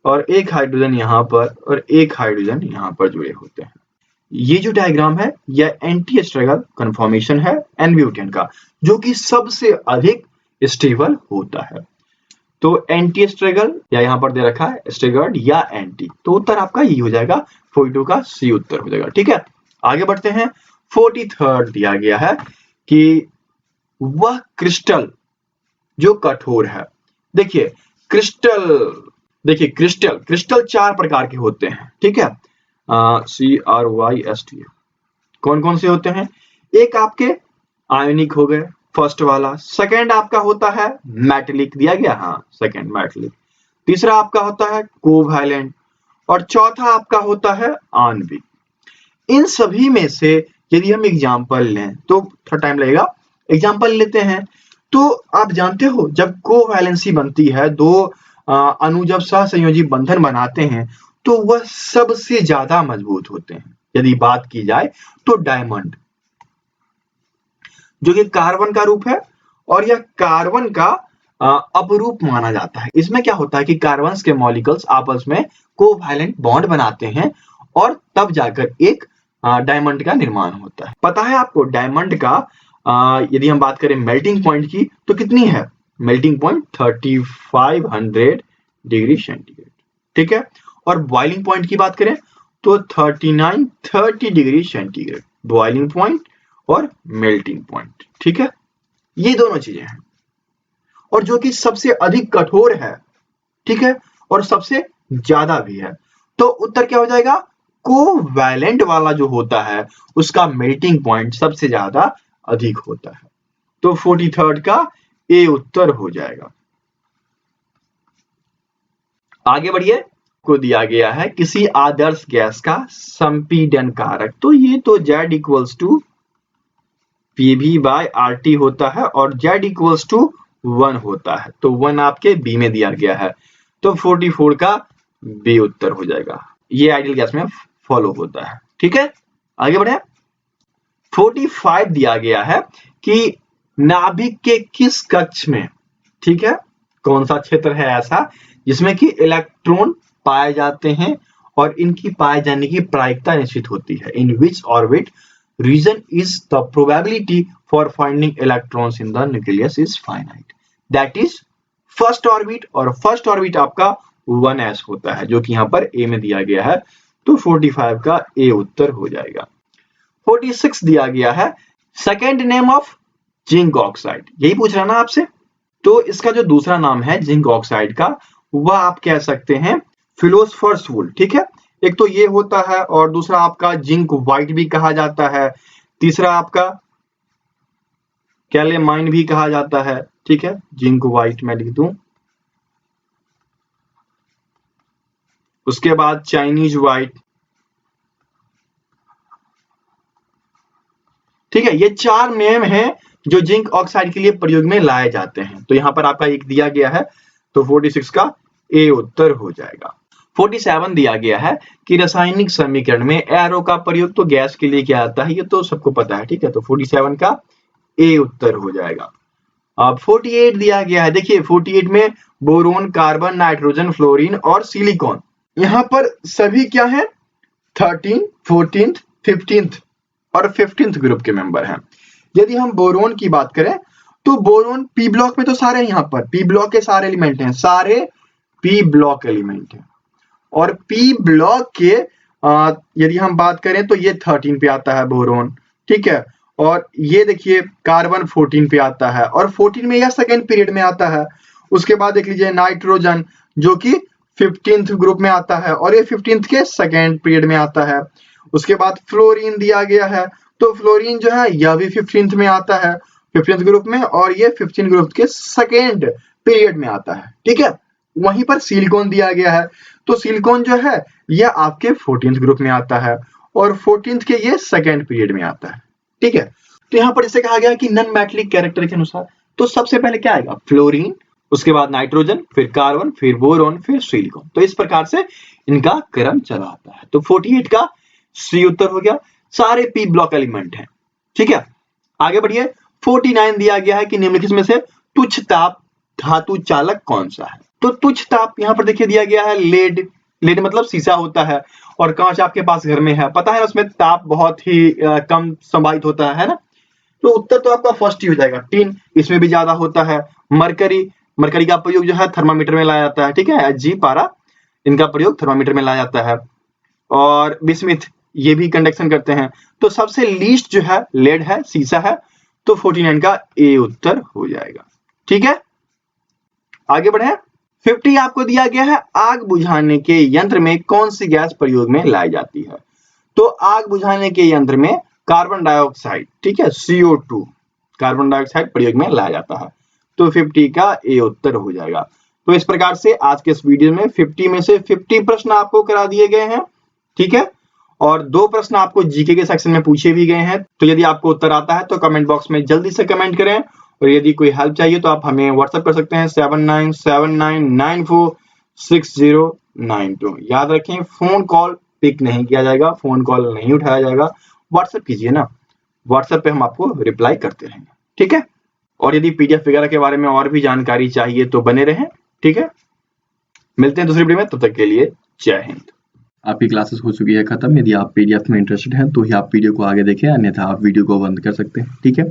Speaker 2: और एक हाइड्रोजन यहाँ पर, और एक हाइड्रोजन यहाँ पर जुड़े होते हैं। ये जो डायग्राम है यह एंटी स्ट्रगल कन्फॉर्मेशन है एन ब्यूटेन का, जो कि सबसे अधिक स्टेबल होता है। तो एंटी स्ट्रगल या यहाँ पर दे रखा है स्ट्रगल्ड या एंटी, तो उत्तर आपका ये हो जाएगा 42 का सी उत्तर हो जाएगा, ठीक है। आगे बढ़ते हैं। 43 दिया गया है कि वह क्रिस्टल जो कठोर है। देखिए क्रिस्टल 4 प्रकार के होते हैं, ठीक है। CRYST कौन कौन से होते हैं? एक आपके आयनिक हो गए, फर्स्ट वाला। सेकंड आपका होता है मेटेलिक, दिया गया, हाँ सेकंड मेटेलिक। तीसरा आपका होता है कोवैलेंट, और चौथा आपका होता है आणविक। इन सभी में से यदि हम एग्जाम्पल लें तो थोड़ा टाइम लगेगा, एग्जाम्पल लेते हैं। तो आप जानते हो जब कोवैलेंसी बनती है, दो अणु जब सहसंयोजी बंधन बनाते हैं तो वह सबसे ज्यादा मजबूत होते हैं। यदि बात की जाए तो डायमंड, जो कि कार्बन का रूप है, और यह कार्बन का अपरूप माना जाता है। इसमें क्या होता है कि कार्बन के मॉलिक्यूल्स आपस में कोवैलेंट बॉन्ड बनाते हैं और तब जाकर एक डायमंड का निर्माण होता है। पता है आपको डायमंड का यदि हम बात करें मेल्टिंग पॉइंट की तो कितनी है? मेल्टिंग पॉइंट 3500 डिग्री सेंटीग्रेड, ठीक है। और बॉइलिंग पॉइंट की बात करें तो 3930 डिग्री सेंटीग्रेड बॉइलिंग पॉइंट और मेल्टिंग पॉइंट, ठीक है। ये दोनों चीजें हैं, और जो कि सबसे अधिक कठोर है, ठीक है, और सबसे ज्यादा भी है। तो उत्तर क्या हो जाएगा? कोवैलेंट वाला जो होता है उसका मेल्टिंग पॉइंट सबसे ज्यादा अधिक होता है। तो 43 का ए उत्तर हो जाएगा। आगे बढ़िए। को दिया गया है किसी आदर्श गैस का संपीडन कारक, तो ये तो Z इक्वल्स टू PV/RT होता है और Z इक्वल्स टू 1 होता है, तो 1 आपके बी में दिया गया है, तो 44 का बी उत्तर हो जाएगा। ये आइडियल गैस में फॉलो होता है, ठीक है। आगे बढ़े। 45 दिया गया है कि नाभिक के किस कक्ष में, ठीक है, कौन सा क्षेत्र है ऐसा जिसमें कि इलेक्ट्रॉन पाए जाते हैं और इनकी पाए जाने की प्रायिकता निश्चित होती है। In which orbit region is the probability for finding electrons in the nucleus is finite, that is first orbit, और फर्स्ट ऑर्बिट आपका 1s होता है, जो कि यहाँ पर ए में दिया गया है, तो 45 का ए उत्तर हो जाएगा। 46 दिया गया है second name of zinc oxide, यही पूछ रहा ना आपसे। तो इसका जो दूसरा नाम है जिंक ऑक्साइड का, वह आप कह सकते हैं फिलोस्फर्स वुल, ठीक है। एक तो ये होता है, और दूसरा आपका जिंक व्हाइट भी कहा जाता है, तीसरा आपका कैलेमाइन भी कहा जाता है, ठीक है। जिंक व्हाइट मैं लिख दूं, उसके बाद चाइनीज व्हाइट, ठीक है। ये 4 नेम हैं जो जिंक ऑक्साइड के लिए प्रयोग में लाए जाते हैं। तो यहाँ पर आपका एक दिया गया है, तो 46 का ए उत्तर हो जाएगा। 47 दिया गया है कि रासायनिक समीकरण में एरो का प्रयोग तो गैस के लिए क्या आता है, ये तो सबको पता है, ठीक है। तो 47 का ए उत्तर हो जाएगा। अब 48 दिया गया है, देखिए 48 में बोरोन, कार्बन, नाइट्रोजन, फ्लोरीन और सिलिकॉन। यहाँ पर सभी क्या है, 13, 14, 15 और 15th ग्रुप के मेंबर हैं। यदि हम बोरोन की बात करें तो बोरोन पी ब्लॉक में तो सारे, यहाँ पर पी ब्लॉक के सारे एलिमेंट हैं, सारे पी ब्लॉक एलिमेंट हैं। और पी ब्लॉक के यदि हम बात करें तो ये 13 पे आता है बोरोन, ठीक है। और ये देखिए कार्बन 14 पे आता है और 14 में यह सेकेंड पीरियड में आता है। उसके बाद देख लीजिए नाइट्रोजन जो कि 15th ग्रुप में आता है और ये 15th के सेकेंड पीरियड में आता है। उसके बाद फ्लोरीन दिया गया है, तो फ्लोरीन जो है यह भी 15th में आता है, 15th ग्रुप में, और ये 15 ग्रुप के सेकेंड पीरियड में आता है, ठीक है। वहीं पर सिलिकॉन दिया गया है, तो सिलिकॉन जो है यह आपके 14th ग्रुप में आता है और 14th के ये सेकेंड पीरियड में आता है, ठीक है। तो यहाँ पर जैसे कहा गया कि नॉन मेटलिक कैरेक्टर के अनुसार, तो सबसे पहले क्या आएगा, फ्लोरीन, उसके बाद नाइट्रोजन, फिर कार्बन, फिर बोरोन, फिर सिलिकॉन। तो इस प्रकार से इनका क्रम चला आता है। तो 48 का सी उत्तर हो गया, सारे पी ब्लॉक एलिमेंट हैं, ठीक है। आगे बढ़िए, 49 दिया गया है कि निम्नलिखित में से तुच्छ ताप धातु चालक कौन सा है। तो तुच्छ ताप यहाँ पर देखिए दिया गया है लेड, लेड मतलब शीशा होता है, और कांच आपके पास घर में है, पता है ना, उसमें ताप बहुत ही कम संवाहित होता है ना। तो उत्तर तो आपका फर्स्ट ही हो जाएगा। टिन, इसमें भी ज्यादा होता है। मरकरी, मरकरी का प्रयोग जो है थर्मामीटर में लाया जाता है, ठीक है। Hg, पारा, इनका प्रयोग थर्मामीटर में लाया जाता है। और बिस्मिथ, ये भी कंडक्शन करते हैं। तो सबसे लीस्ट जो है लेड है, शीशा है, तो 49 का ए उत्तर हो जाएगा, ठीक है। आगे बढ़े, 50 आपको दिया गया है आग बुझाने के यंत्र में कौन सी गैस प्रयोग में लाई जाती है। तो आग बुझाने के यंत्र में कार्बन डाइऑक्साइड, ठीक है, CO2 कार्बन डाइऑक्साइड प्रयोग में लाया जाता है। तो 50 का ए उत्तर हो जाएगा। तो इस प्रकार से आज के इस वीडियो में 50 में से 50 प्रश्न आपको करा दिए गए हैं, ठीक है। और 2 प्रश्न आपको जीके के सेक्शन में पूछे भी गए हैं। तो यदि आपको उत्तर आता है तो कमेंट बॉक्स में जल्दी से कमेंट करें, और यदि कोई हेल्प चाहिए तो आप हमें व्हाट्सएप कर सकते हैं 7979946092। याद रखें, फोन कॉल पिक नहीं किया जाएगा, फोन कॉल नहीं उठाया जाएगा, व्हाट्सएप कीजिए ना, व्हाट्सएप पे हम आपको रिप्लाई करते रहेंगे, ठीक है। और यदि पीडीएफ वगैरह के बारे में और भी जानकारी चाहिए तो बने रहें, ठीक है। मिलते हैं दूसरी वीडियो में, तब तक के लिए जय हिंद।
Speaker 1: आपकी क्लासेस हो चुकी है खत्म। यदि आप पीडीएफ में इंटरेस्टेड हैं तो ही आप वीडियो को आगे देखें, अन्यथा आप वीडियो को बंद कर सकते हैं, ठीक है।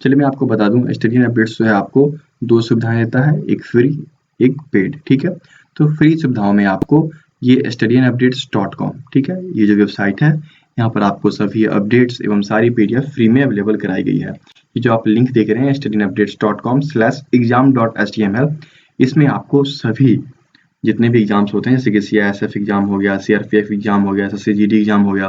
Speaker 1: चलिए मैं आपको बता दूं, स्टडी अपडेट्स जो है आपको 2 सुविधाएं देता है, एक फ्री एक पेड, ठीक है। तो फ्री सुविधाओं में आपको ये studyandupdates.com, ठीक है, ये जो वेबसाइट है, यहाँ पर आपको सभी अपडेट्स एवं सारी पीडीएफ फ्री में अवेलेबल कराई गई है। ये जो आप लिंक देख रहे हैं studyandupdates.com/exam.html, इसमें आपको सभी जितने भी एग्जाम्स होते हैं, जैसे कि CISF एग्जाम हो गया, CRPF एग्जाम हो गया, SSC GD एग्जाम हो गया,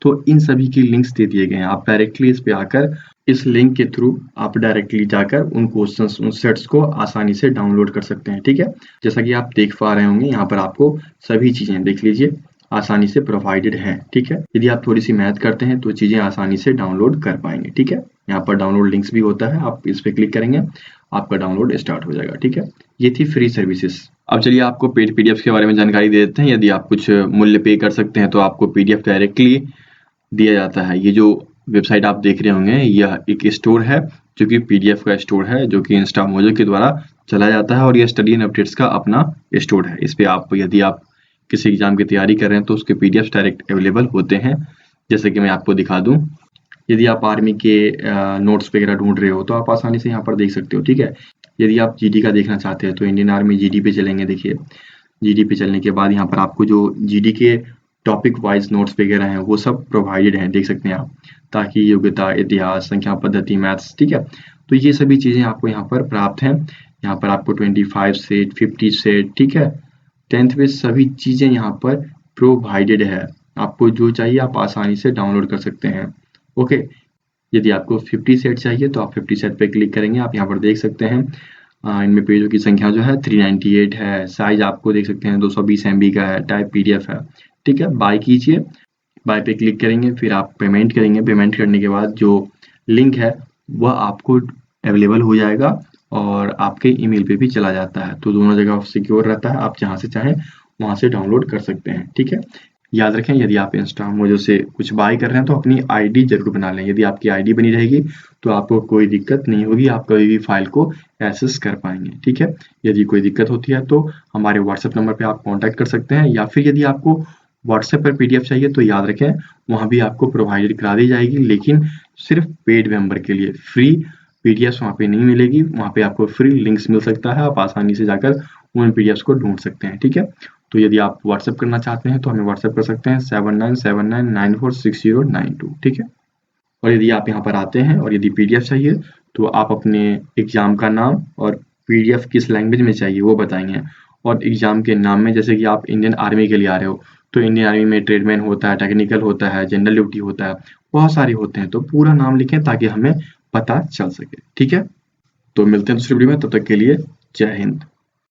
Speaker 1: तो इन सभी की लिंक्स दे दिए गए हैं। आप डायरेक्टली इस पे आकर, इस लिंक के थ्रू आप डायरेक्टली जाकर उन क्वेश्चंस, उन सेट्स को आसानी से डाउनलोड कर सकते हैं, ठीक है। जैसा कि आप देख पा रहे होंगे, यहाँ पर आपको सभी चीजें देख लीजिए आसानी से प्रोवाइडेड है, ठीक है। यदि आप थोड़ी सी मेहनत करते हैं तो चीजें आसानी से डाउनलोड कर पाएंगे, ठीक है। यहाँ पर डाउनलोड लिंक्स भी होता है, आप इस पे क्लिक करेंगे, आपका डाउनलोड स्टार्ट हो जाएगा, ठीक है। ये थी फ्री सर्विसेज। अब चलिए आपको पेड पीडीएफ के बारे में जानकारी दे देते हैं। यदि आप कुछ मूल्य पे कर सकते हैं तो आपको पीडीएफ डायरेक्टली दिया जाता है। ये जो वेबसाइट आप देख रहे होंगे, यह एक स्टोर है जो कि पीडीएफ का स्टोर है, जो कि इंस्टामोजो के द्वारा चला जाता है, और यह स्टडी एंड अपडेट्स का अपना स्टोर है। इस पे आप, यदि आप किसी एग्जाम की तैयारी कर रहे हैं तो उसके पीडीएफ डायरेक्ट अवेलेबल होते हैं। जैसे कि मैं आपको दिखा दूं, यदि आप आर्मी के नोट्स वगैरह ढूंढ रहे हो तो आप आसानी से यहाँ पर देख सकते हो, ठीक है। यदि आप जीडी का देखना चाहते हैं तो इंडियन आर्मी जीडी पे चलेंगे। देखिए, जीडी पे चलने के बाद यहाँ पर आपको जो जीडी के टॉपिक वाइज नोट्स वगैरह हैं वो सब प्रोवाइडेड हैं, देख सकते हैं आप, ताकि योग्यता, इतिहास, संख्या पद्धति, मैथ्स, ठीक है। तो ये सभी चीज़ें आपको यहाँ पर प्राप्त हैं। यहाँ पर आपको 25 सेट, 50 सेट, ठीक है, 10th में सभी चीज़ें यहाँ पर प्रोवाइडेड है। आपको जो चाहिए आप आसानी से डाउनलोड कर सकते हैं, ओके। यदि आपको 50 सेट चाहिए तो आप 50 सेट पे क्लिक करेंगे, आप यहाँ पर देख सकते हैं
Speaker 3: इनमें पेजों की संख्या जो है 398 है। साइज आपको देख सकते हैं 220 MB का है। टाइप PDF है। ठीक है, बाय कीजिए। बाय पे क्लिक करेंगे, फिर आप पेमेंट करेंगे। पेमेंट करने के बाद जो लिंक है वह आपको अवेलेबल हो जाएगा और आपके ईमेल पे भी चला जाता है। तो दोनों जगह सिक्योर रहता है, आप जहाँ से चाहें वहाँ से डाउनलोड कर सकते हैं। ठीक है, याद रखें यदि आप इंस्टा मोजो से कुछ बाय कर रहे हैं तो अपनी आईडी जरूर बना लें। यदि आपकी आईडी बनी रहेगी तो आपको कोई दिक्कत नहीं होगी, आप कभी भी फाइल को एक्सेस कर पाएंगे। ठीक है, यदि कोई दिक्कत होती है तो हमारे व्हाट्सएप नंबर पे आप कांटेक्ट कर सकते हैं, या फिर यदि आपको व्हाट्सएप पर PDF चाहिए तो याद रखें वहाँ भी आपको प्रोवाइड करा दी जाएगी, लेकिन सिर्फ पेड मेंबर के लिए। फ्री PDFs वहाँ पे नहीं मिलेगी, वहाँ पे आपको फ्री लिंक्स मिल सकता है, आप आसानी से जाकर उन PDFs को ढूंढ सकते हैं। ठीक है, तो यदि आप व्हाट्सएप करना चाहते हैं तो हमें व्हाट्सएप कर सकते हैं 7979946092। ठीक है, और यदि आप यहाँ पर आते हैं और यदि PDF चाहिए तो आप अपने एग्जाम का नाम और PDF किस लैंग्वेज में चाहिए वो बताएंगे। और एग्जाम के नाम में, जैसे कि आप इंडियन आर्मी के लिए आ रहे हो तो इंडियन आर्मी में ट्रेडमैन होता है, टेक्निकल होता है, जनरल ड्यूटी होता है, बहुत सारे होते हैं, तो पूरा नाम लिखें ताकि हमें पता चल सके। ठीक है, तो मिलते हैं दूसरी वीडियो में, तब तक के लिए जय हिंद।